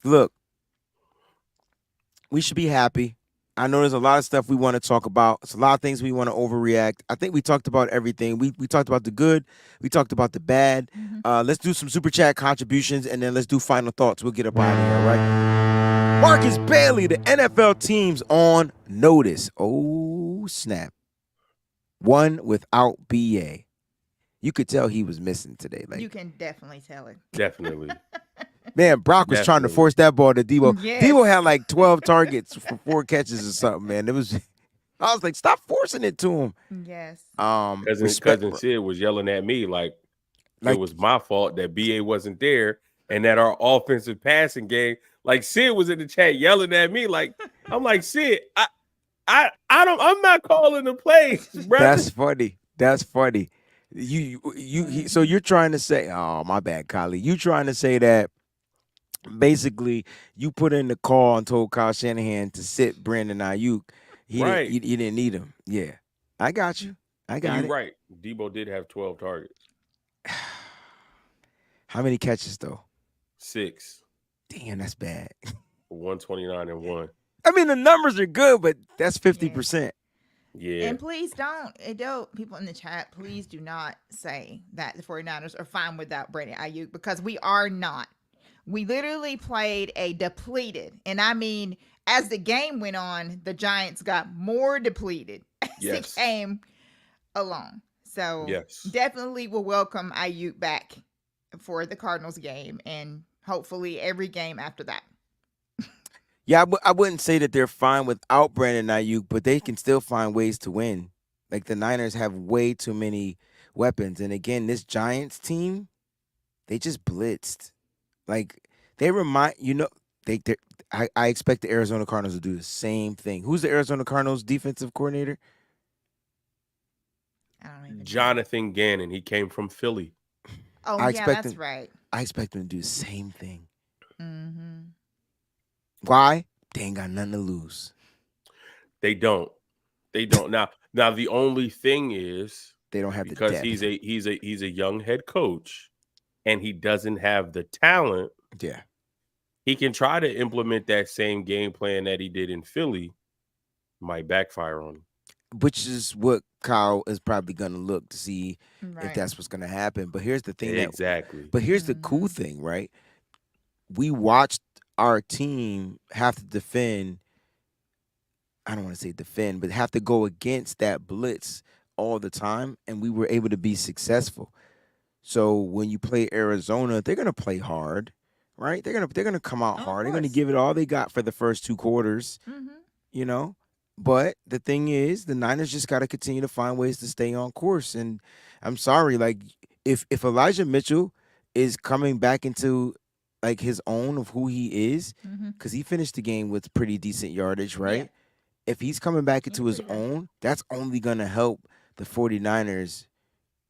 Look, we should be happy. I know there's a lot of stuff we want to talk about. It's a lot of things we want to overreact. I think we talked about everything. We talked about the good. We talked about the bad. Let's do some super chat contributions, and then let's do final thoughts. We'll get up out of here, all right? Marcus Bailey, the NFL teams on notice. Oh, snap. One without BA. You could tell he was missing today. Like, You can definitely tell it. Definitely. man, Brock was trying to Definitely. force that ball to Debo. Yes. Debo had like 12 targets for 4 catches or something, man. It was I was like, stop forcing it to him. Yes. Cousin Sid was yelling at me like Like- it was my fault that BA wasn't there and that our offensive passing game, like Sid was in the chat yelling at me like, I'm like, Sid, I'm not calling the plays, bro. That's funny. That's funny. So you're trying to say, oh, my bad, Kylie. You trying to say that basically you put in the call and told Kyle Shanahan to sit Brandon Aiyuk. Right. You didn't need him. Yeah. I got you. I got You're it. right. Debo did have 12 targets. How many catches though? 6 Damn, that's bad. for 129 and 1. I mean, the numbers are good, but that's 50%. Yeah. And please don't, people in the chat, please do not say that the 49ers are fine without Brandon Aiyuk because we are not. We literally played a depleted, and I mean, as the game went on, the Giants got more depleted as Yes. it came along. So Yes. definitely will welcome Aiyuk back for the Cardinals game and hopefully every game after that. Yeah, I wouldn't say that they're fine without Brandon Aiyuk, but they can still find ways to win. Like, the Niners have way too many weapons. And again, this Giants team, they just blitzed. Like, they remind, I expect the Arizona Cardinals to do the same thing. Who's the Arizona Cardinals defensive coordinator? I don't even know. Jonathan Gannon, he came from Philly. Oh, I yeah, expect that's him- right. I expect them to do the same thing. Mm-hmm. Why? They ain't got nothing to lose. They don't. Now the only thing is They don't have because the depth. he's a young head coach and he doesn't have the talent, Yeah. he can try to implement that same game plan that he did in Philly. Might backfire on him. Which is what Kyle is probably going to look to see Right. if that's what's going to happen. But here's the thing Exactly. But here's the cool thing, right? We watched our team have to defend. I don't want to say defend, but have to go against that blitz all the time, and we were able to be successful. So when you play Arizona, they're gonna play hard, right? They're gonna come out Oh, of hard. They're gonna course. give it all they got for the first 2 quarters, Mm-hmm. you know. But the thing is, the Niners just got to continue to find ways to stay on course. And I'm sorry, like if Elijah Mitchell is coming back into like his own of who he is, Mm-hmm. because he finished the game with pretty decent yardage, Yeah. right? If he's coming back He into did his pretty good. own, that's only gonna help the 49ers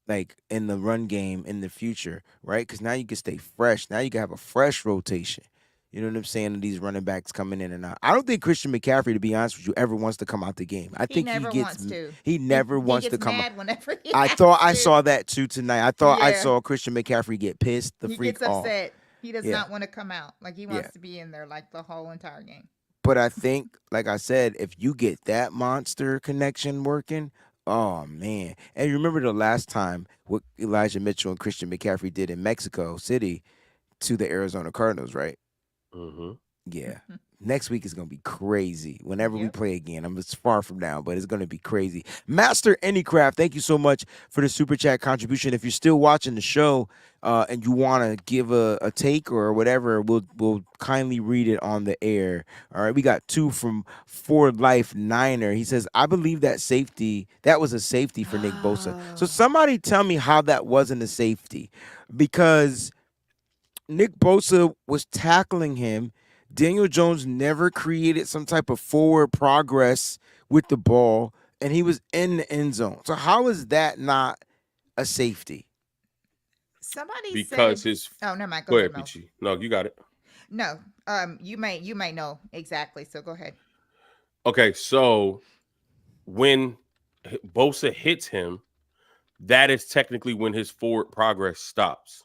like in the run game in the future, right? Because now you can stay fresh. Now you can have a fresh rotation. You know what I'm saying? These running backs coming in and out. I don't think Christian McCaffrey, to be honest with you, ever wants to come out the game. I He think never wants to. he never He wants to gets come out. mad whenever he I has thought I to. saw that too tonight. I thought I Yeah. saw Christian McCaffrey get pissed the He freak gets off. upset. He does Yeah. not want to come out. Like he Yeah. wants to be in there like the whole entire game. But I think, like I said, if you get that monster connection working, oh man. And you remember the last time what Elijah Mitchell and Christian McCaffrey did in Mexico City to the Arizona Cardinals, right? Mm-hmm. Yeah. Next week is gonna be crazy. Whenever we Yep. play again, it's far from now, but it's gonna be crazy. Master Anycraft, thank you so much for the super chat contribution. If you're still watching the show and you want to give a take or whatever, we'll kindly read it on the air. All right, we got 2 from For Life Niner. He says, "I believe that was a safety for Nick Bosa." So somebody tell me how that wasn't a safety, because Nick Bosa was tackling him. Daniel Jones never created some type of forward progress with the ball, and he was in the end zone. So how is that not a safety? Somebody Because said. his Oh, never mind. go Go ahead, ahead, Mel. Peachy. No, you got it. No. You may know exactly. So go ahead. Okay, so when Bosa hits him, that is technically when his forward progress stops.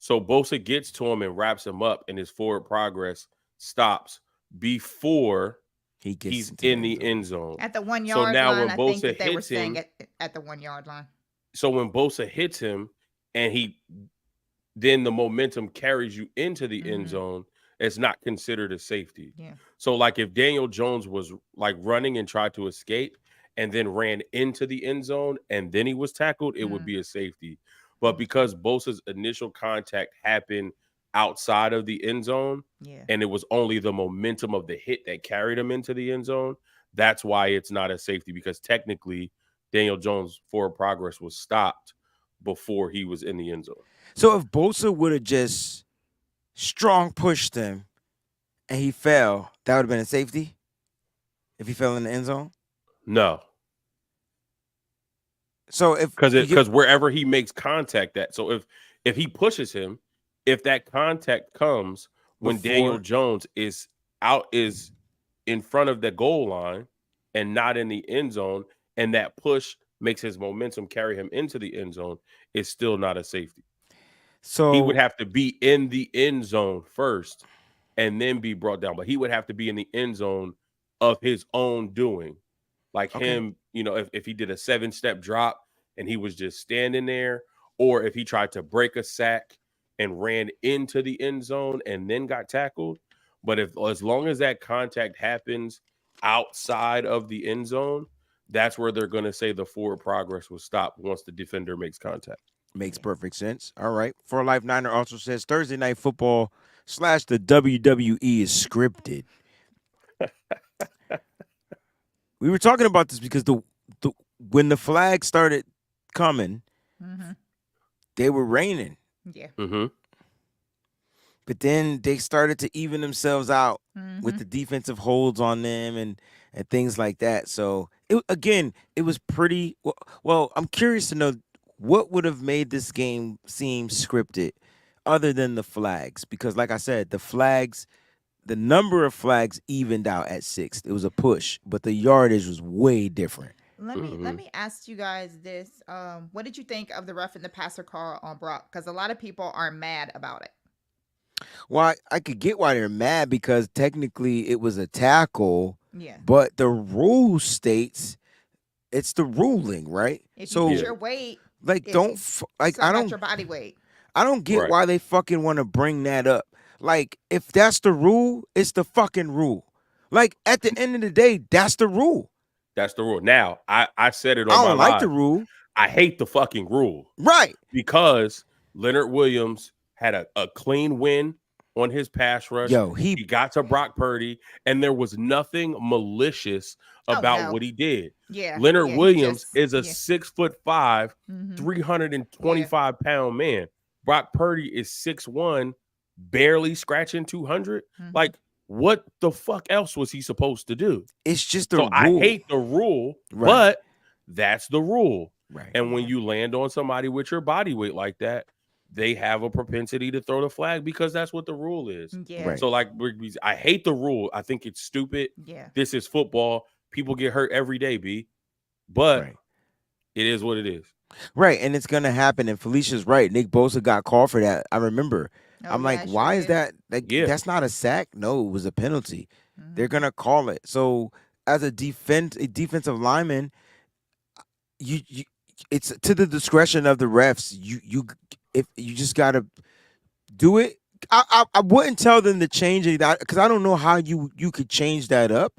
So Bosa gets to him and wraps him up, and his forward progress stops before He gets he's into in the the end zone. At the 1 So yard now line, when I think Bosa that they were hits saying him, at the 1 yard line. so when Bosa hits him and then the momentum carries you into the end zone, it's not considered a safety. Yeah. So like if Daniel Jones was like running and tried to escape and then ran into the end zone and then he was tackled, it would be a safety. But because Bosa's initial contact happened outside of the end zone, Yeah. and it was only the momentum of the hit that carried him into the end zone, that's why it's not a safety, because technically Daniel Jones' forward progress was stopped before he was in the end zone. So if Bosa would have just strong pushed him and he fell, that would have been a safety? If he fell in the end zone? No. So if Because wherever he makes contact at, so if he pushes him, if that contact comes when Daniel Jones is in front of the goal line and not in the end zone, and that push makes his momentum carry him into the end zone, it's still not a safety. So he would have to be in the end zone first and then be brought down. But he would have to be in the end zone of his own doing. Like him, if he did a 7-step drop and he was just standing there, or if he tried to break a sack and ran into the end zone and then got tackled. But as long as that contact happens outside of the end zone, that's where they're going to say the forward progress will stop once the defender makes contact. Makes perfect sense. All right. For Life Niner also says Thursday Night Football / the WWE is scripted. We were talking about this because when the flag started coming, they were raining. Yeah. Mm-hmm. But then they started to even themselves out with the defensive holds on them and things like that. So, it was pretty well, I'm curious to know what would have made this game seem scripted other than the flags? Because like I said, the number of flags evened out at 6. It was a push, but the yardage was way different. Let me ask you guys this. What did you think of the roughing the passer call on Brock? Because a lot of people are mad about it. Well, I could get why they're mad, because technically it was a tackle. Yeah. But the rule states it's the ruling, right? If you put your weight, like I don't your body weight. I don't get why they fucking want to bring that up. Like, if that's the rule, it's the fucking rule. Like, at the end of the day, that's the rule. That's the rule. Now, I said it on I my don't like live. the rule. I hate the fucking rule. Right. Because Leonard Williams had a clean win on his pass rush. Yo, He got to Brock Purdy, and there was nothing malicious about what he did. Yeah. Leonard Williams is a yeah. 6'5", Mhm. 325-pound man. Brock Purdy is 6'1", barely scratching 200. Mhm. Like, what the fuck else was he supposed to do? It's just a So rule. I hate the rule, Right. but that's the rule. Right. And when you land on somebody with your body weight like that, they have a propensity to throw the flag because that's what the rule is. Yeah. Right. So, like, I hate the rule. I think it's stupid. Yeah. This is football. People get hurt every day, B. But Right. it is what it is. Right, and it's gonna happen. And Felicia's right. Nick Bosa got called for that. I remember. Oh, I'm yeah, like, I why sure is did. that? Like, Yeah. that's not a sack. No, it was a penalty. Mhm. They're gonna call it. So, as a defensive lineman, you it's to the discretion of the refs. If you just gotta do it. I wouldn't tell them to change it because I don't know how you could change that up.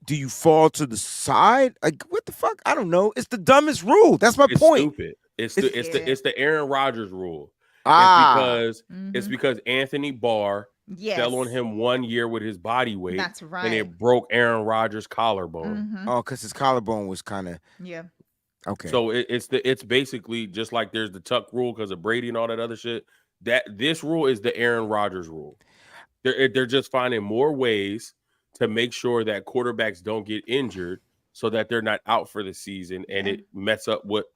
Do you fall to the side? Like, what the fuck? I don't know. It's the dumbest rule. That's my It's point. stupid. It's Yeah. the Aaron Rodgers rule. Ah, It's Mhm. because Anthony Barr Yes. fell on him 1 year with his body weight. That's And right. it broke Aaron Rodgers' collarbone. Mhm. oh, because his collarbone was kind of Yeah. okay. So it's basically just like there's the tuck rule because of Brady and all that other shit. That this rule is the Aaron Rodgers rule. They're just finding more ways to make sure that quarterbacks don't get injured so that they're not out for the season, and Yeah. it mess up what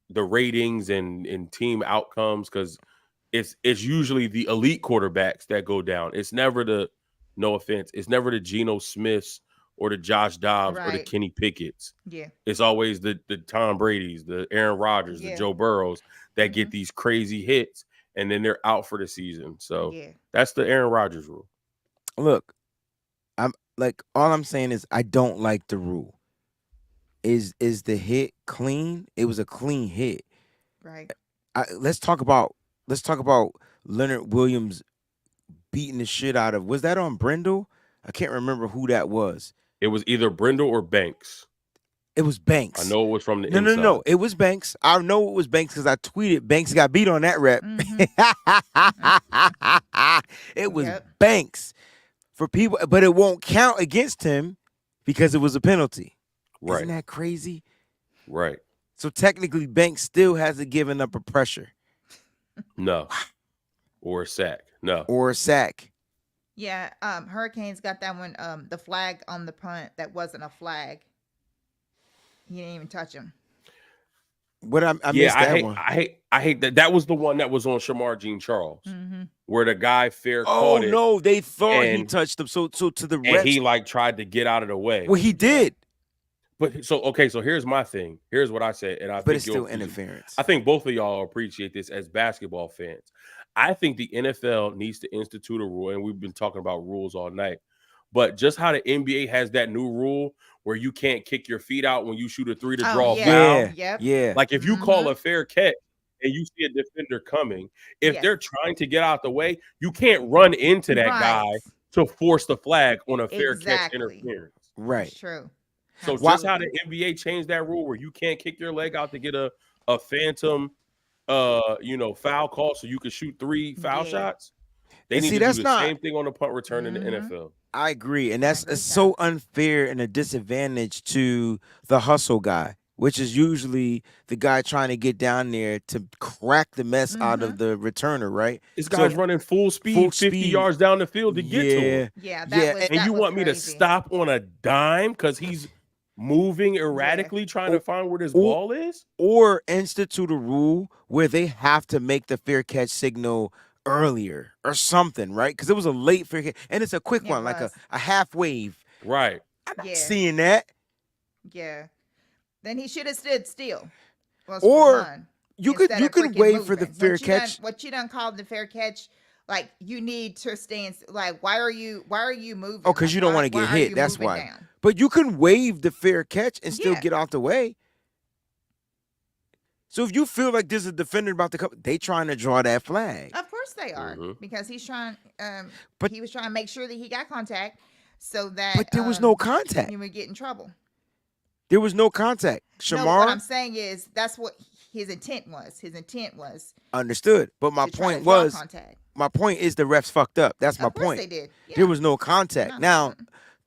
the ratings and team outcomes because it's usually the elite quarterbacks that go down. It's never no offense, it's never the Geno Smiths or the Josh Dobbs or the Right. Kenny Pickett's. Yeah. It's always the Tom Brady's, the Aaron Rodgers, the Yeah. Joe Burrows that get Mhm. these crazy hits and then they're out for the season. So Yeah. that's the Aaron Rodgers rule. Look, I'm like all I'm saying is I don't like the rule. Is the hit clean? It was a clean hit. Right. Let's talk about Leonard Williams beating the shit out of. Was that on Brindle? I can't remember who that was. It was either Brindle or Banks. It was Banks. I know it was from the No, inside. no. It was Banks. I know it was Banks because I tweeted Banks got beat on that rep. It was Yep. Banks for people, but it won't count against him because it was a penalty. Right, Isn't that crazy? right. So technically, Banks still hasn't given up a pressure No. Or a sack. No. or a sack. Yeah. Hurricanes got that one. The flag on the punt that wasn't a flag. He didn't even touch him. What I missed that one. I hate that. That was the one that was on Shamar Jean Charles, Mm-hmm. where the guy fair Oh caught it, no, they thought he and- touched him. So to the and refs, he like tried to get out of the way. well, he did, But so here's my thing. Here's what I said, and I but think it's still you'll- interference. I think both of y'all appreciate this as basketball fans. I think the NFL needs to institute a rule, and we've been talking about rules all night. But just how the NBA has that new rule where you can't kick your feet out when you shoot a three to draw a yeah. foul. Yeah, Yep. yeah. Like if you call a fair catch and you see a defender coming, if Yes. they're trying to get out the way, you can't run into that guy Right. to force the flag on a fair catch Exactly. interference. Right. It's true. So just how the NBA changed that rule where you can't kick your leg out to get a phantom foul call so you can shoot 3 foul Yeah. shots. They And need see, to that's do the not- same thing on the punt return in the Mhm. NFL. I agree, and that's agree with so unfair and a disadvantage to the hustle guy, which is usually the guy trying to get down there to crack the mess out of the returner, right? This So- guy's running full speed, 50 speed. yards down the field to get to him. Yeah. Yeah, Was, And that you was want me to crazy. stop on a dime because he's moving erratically trying to find where this ball is? Or institute a rule where they have to make the fair catch signal earlier or something, right? Because it was a late fair catch, and it's a quick It one, like was. a half wave. Right. I'm not Yeah. seeing that. Yeah. Then he should have stood still. Was Or for one, You could instead of wait freaking for the moving. fair What you done- catch. what you done called the fair catch? Like you need to stand. Like why are you moving? Oh, 'cause Like, you don't why- wanna get why are hit, you that's moving why. down? But you can waive the fair catch and still Yeah. get out the way. So if you feel like there's a defender about to come, they trying to draw that flag. Of course they are Mhm. because he's trying. But- he was trying to make sure that he got contact so that. But there was no contact. You would get in trouble. There was no contact. No, what Shamar I'm saying is that's what his intent was. His intent was understood, but my to try to point draw was, contact. my point is the refs fucked up. That's my Of course point. they did. Yeah. There was no contact. No.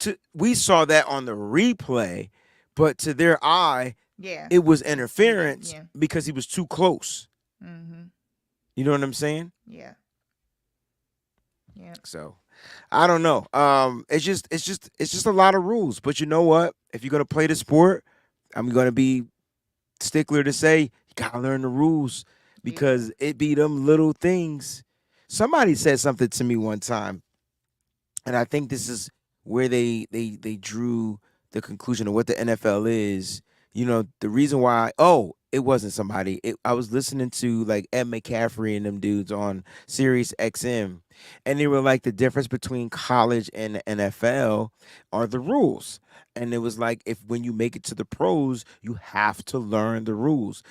Now, we saw that on the replay, but to their eye, Yeah. it was interference Yeah. because he was too close. Mm-hmm. You know what I'm saying? Yeah. Yeah. So, I don't know. It's just a lot of rules. But you know what? If you're gonna play the sport, I'm gonna be stickler to say you gotta learn the rules because it be them little things. Somebody said something to me one time, and I think this is where they drew the conclusion of what the NFL is. You know, the reason why. Oh, it wasn't somebody. I was listening to like Ed McCaffrey and them dudes on Sirius XM, and they were like the difference between college and the NFL are the rules. And it was like if when you make it to the pros, you have to learn the rules.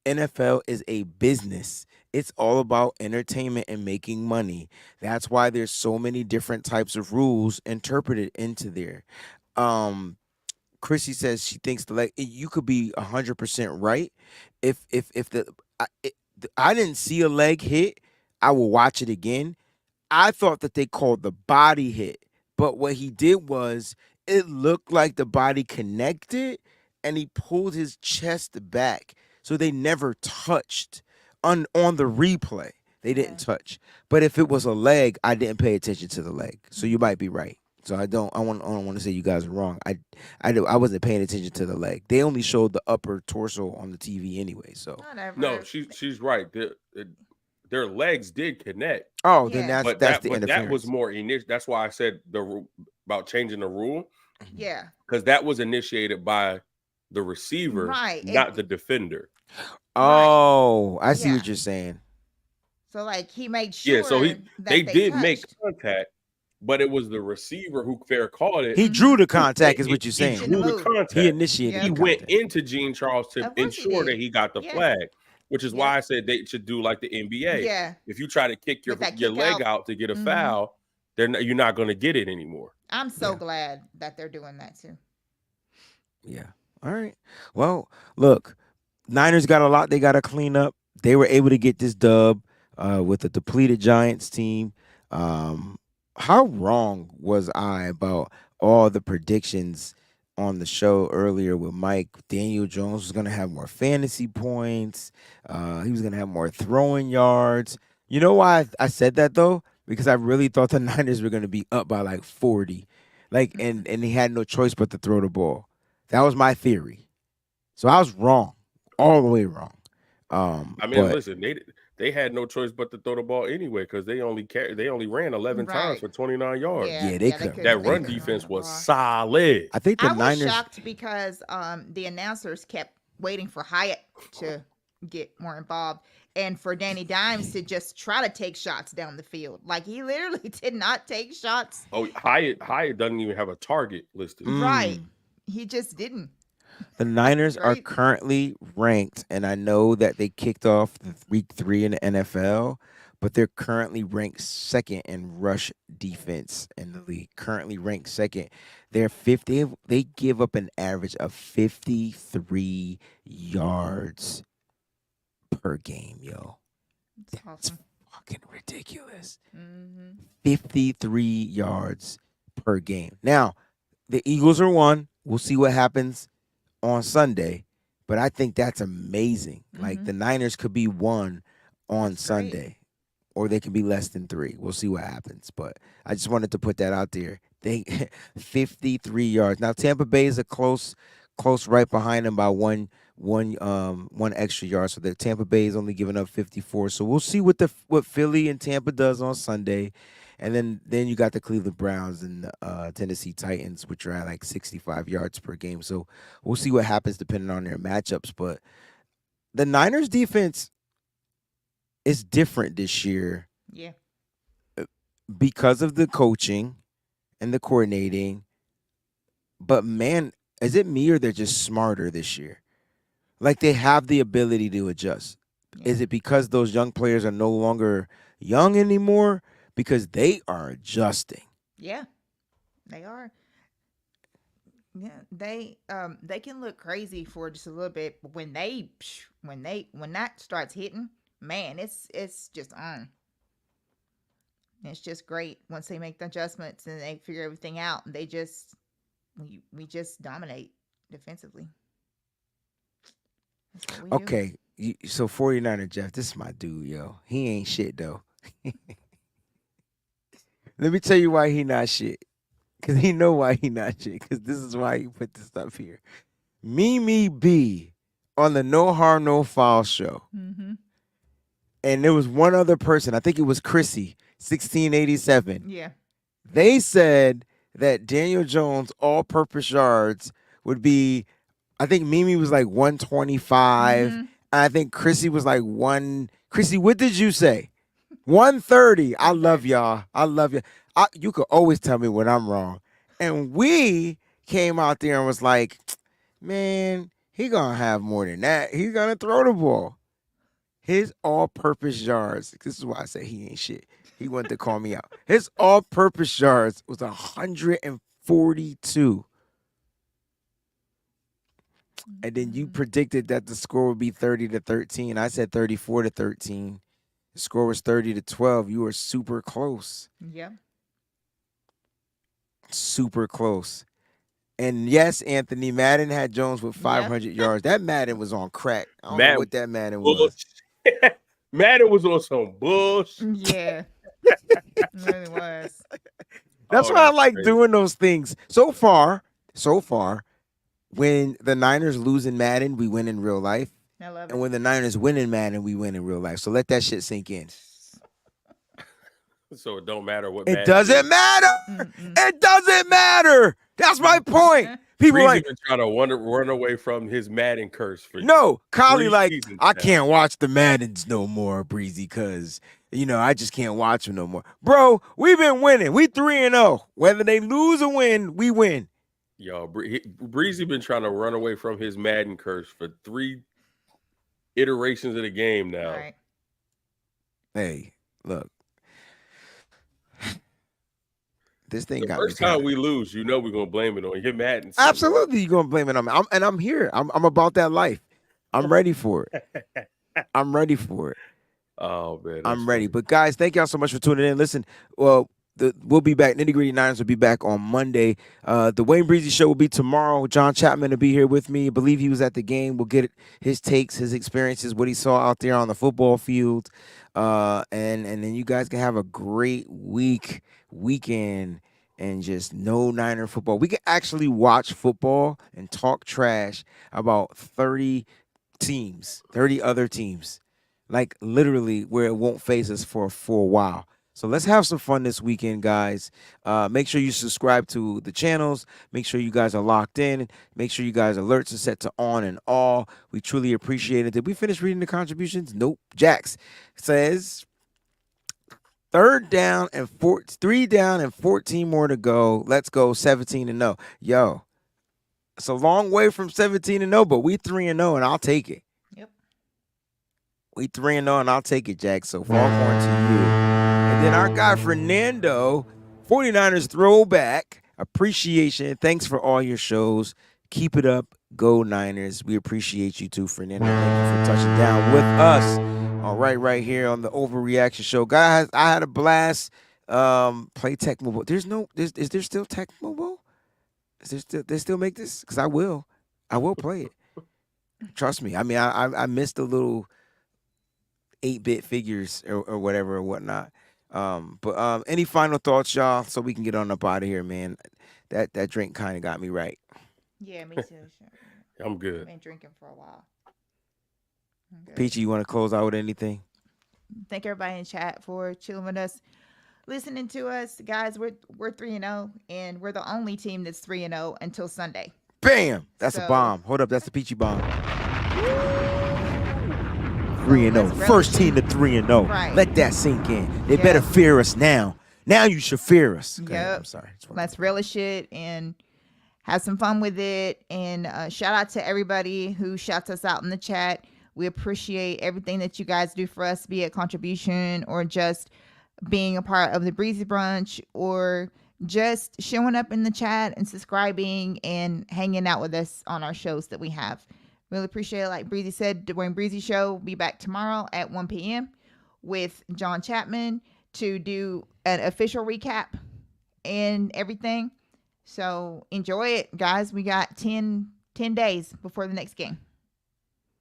NFL is a business. It's all about entertainment and making money. That's why there's so many different types of rules interpreted into there. Um, Chrissy says she thinks the leg. You could be 100% right. If I didn't see a leg hit, I will watch it again. I thought that they called the body hit, but what he did was it looked like the body connected, and he pulled his chest back, so they never touched on the replay. They didn't touch. But if it was a leg, I didn't pay attention to the leg. So you might be right. So I don't want to say you guys are wrong. I wasn't paying attention to the leg. They only showed the upper torso on the TV anyway. So Whatever. No, she's right. Their legs did connect. oh, then Yeah. that's the But interference. that was more initial. That's why I said about changing the rule, Yeah. because that was initiated by the receiver, Right. not the defender. Oh, I see Yeah. what you're saying. So like he made sure. Yeah, so that they did touched. make contact, but it was the receiver who fair called it. He drew the contact, is what you're saying. He drew the Move. contact. He initiated. Yeah. He the went contact. into Gene Charles to Of course he ensure did. that he got the Yeah. flag, which is Yeah. why I said they should do like the NBA. Yeah. If you try to kick your With that your kick leg out. out to get a Mhm. foul, you're not going to get it anymore. I'm so Yeah. glad that they're doing that too. Yeah. All right. Well, look, Niners got a lot they got to clean up. They were able to get this dub with a depleted Giants team. How wrong was I about all the predictions on the show earlier with Mike? Daniel Jones was going to have more fantasy points. He was going to have more throwing yards. You know why I said that, though? Because I really thought the Niners were going to be up by like 40. Like, and he had no choice but to throw the ball. That was my theory. So I was wrong. All the way wrong. I mean, listen, they had no choice but to throw the ball anyway because they only ran 11 times Right. for 29 yards. Yeah, they couldn't. That run couldn't defense run the was ball. solid. I think the I was Niners. shocked because the announcers kept waiting for Hyatt to get more involved and for Danny Dimes to just try to take shots down the field. Like he literally did not take shots. Oh, Hyatt doesn't even have a target listed. Right. He just didn't. The Niners are Crazy. currently ranked, and I know that they kicked off the week 3 in the NFL, but they're currently ranked second in rush defense in the league. Currently ranked second. They're 50. They give up an average of 53 yards per game, yo. It's awesome. Fucking ridiculous. Mm-hmm. 53 yards per game. Now, the Eagles are 1. We'll see what happens on Sunday, but I think that's amazing. Like the Niners could be 1 on Sunday, or they can be less than 3. We'll see what happens, but I just wanted to put that out there. They 53 yards. Now Tampa Bay is a close right behind them by one extra yard. So the Tampa Bay is only giving up 54. So we'll see what Philly and Tampa does on Sunday. And then you got the Cleveland Browns and the Tennessee Titans, which are at like 65 yards per game. So we'll see what happens depending on their matchups. But the Niners defense is different this year. Yeah. Because of the coaching and the coordinating. But man, is it me or they're just smarter this year? Like they have the ability to adjust. Yeah. Is it because those young players are no longer young anymore? Because they are adjusting. Yeah. They are. Yeah, they can look crazy for just a little bit, but when that starts hitting, man, it's just on. It's just great once they make the adjustments and they figure everything out. They just we just dominate defensively. That's what we do. Okay, so 49er Jeff, this is my dude, yo. He ain't shit though. Let me tell you why he not shit. Cause he know why he not shit. Cause this is why he put this stuff here. Mimi B on the No Harm No Foul show, Mm-hmm. and there was one other person. I think it was Chrissy, 1687. Yeah. They said that Daniel Jones' all-purpose yards would be. I think Mimi was like 125. Mhm. I think Chrissy was like one. Chrissy, what did you say? 130. I love y'all. I love you. You could always tell me when I'm wrong. And we came out there and was like, man, he gonna have more than that. He's gonna throw the ball. His all-purpose yards. This is why I say he ain't shit. He wanted to call me out. His all-purpose yards was 142. And then you predicted that the score would be 30-13. I said 34-13. The score was 30-12. You were super close. Yeah. Super close. And yes, Anthony, Madden had Jones with 500 yards. That Madden was on crack. I don't know what that Madden was. Madden was on some bullshit. Yeah. It really was. That's why I like doing those things. So far, when the Niners lose in Madden, we win in real life. I love it. And when the Niners win in Madden, we win in real life. So let that shit sink in. So it don't matter what. It doesn't matter. It doesn't matter. That's my point. People Breezy like been trying to run away from his Madden curse for no. Kylie like seasons I now. can't watch the Maddens no more, Breezy, because I just can't watch them no more. Bro, we've been winning. We 3-0. Whether they lose or win, we win. Yo, Breezy been trying to run away from his Madden curse for 3 iterations of the game now. All right. Hey, look. This thing The got first me time kinda- we lose, we're gonna blame it on your Madden. Absolutely, you're gonna blame it on me. I'm here. I'm about that life. I'm ready for it. I'm ready for it. Oh man, I'm ready. But guys, thank y'all so much for tuning in. Listen, well, we'll be back. Nitty Gritty Niners will be back on Monday. The Wayne Breezy Show will be tomorrow. John Chapman will be here with me. I believe he was at the game. We'll get his takes, his experiences, what he saw out there on the football field. And then you guys can have a great weekend, and just no Niner football. We can actually watch football and talk trash about 30 teams, 30 other teams. Like literally where it won't phase us for a while. So let's have some fun this weekend, guys. Make sure you subscribe to the channels. Make sure you guys are locked in. Make sure you guys alerts are set to on and all. We truly appreciate it. Did we finish reading the contributions? Nope. Jax says 3 down and 14 more to go. Let's go 17-0. Yo, it's a long way from 17-0, but we 3-0 and I'll take it. Yep. We 3-0 and I'll take it, Jack. So Foghorn to you. And then our guy Fernando, 49ers throwback, appreciation. Thanks for all your shows. Keep it up. Go Niners. We appreciate you too, Fernando. Thank you for touching down with us. All right here on the Overreaction Show. Guys, I had a blast. Play Tech Mobile. Is there still Tech Mobile? They still make this? Because I will play it. Trust me. I mean, I missed the little 8-bit figures or whatever or whatnot. But any final thoughts, y'all, so we can get on up out of here, man. That drink kind of got me right. Yeah, me too. Sure. I'm good. I've been drinking for a while. Okay. Peachy, you want to close out with anything? Thank everybody in chat for chilling with us, listening to us, guys. We're 3-0, and we're the only team that's 3-0 until Sunday. Bam! That's a bomb. Hold up, that's the Peachy bomb. 3-0. First team to 3-0. Right. Let that sink in. They Yep. better fear us now. Now you should fear us. Okay, Yep. I'm sorry. Let's relish it and have some fun with it. And shout out to everybody who shouts us out in the chat. We appreciate everything that you guys do for us, be it contribution or just being a part of the Breezy Brunch or just showing up in the chat and subscribing and hanging out with us on our shows that we have. Really appreciate it. Like Breezy said, the Wayne Breezy Show will be back tomorrow at 1 p.m. with John Chapman to do an official recap and everything. So enjoy it, guys. We got 10 days before the next game.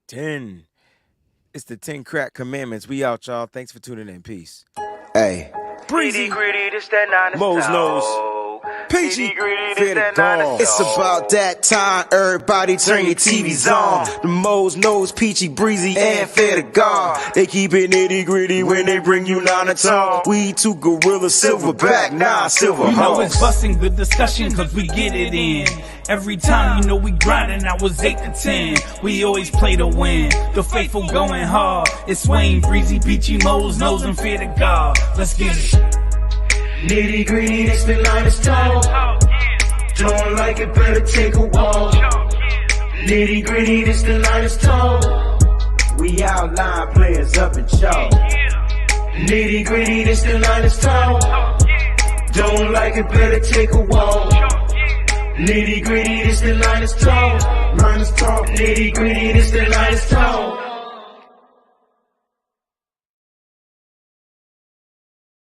10. It's the 10 crack commandments. We out, y'all. Thanks for tuning in. Peace. Hey. Breezy, gritty, this that 9 Mo's nose. Peachy, Fear to God. It's about that time, everybody turn your TVs on. The Mo's knows Peachy, Breezy, and Fair to God. They keep it nitty gritty when they bring you 9 to talk. We two gorilla, silverback, nah, silver You know it's hawks. busting the discussion cause we get it in. Every time you know we grinding, I was 8 to 10. We always play to win. The faithful going hard. It's Wayne, Breezy, Peachy, Mo's nose, and Fear to God. Let's get it. Nitty gritty, this the line is tall. Don't like it, better take a walk. Nitty gritty, this the line is tall. We outline players up in chalk. Nitty gritty, this the line is tall. Don't like it, better take a walk. Nitty gritty, this the line is tall. Nitty gritty, this the line is tall.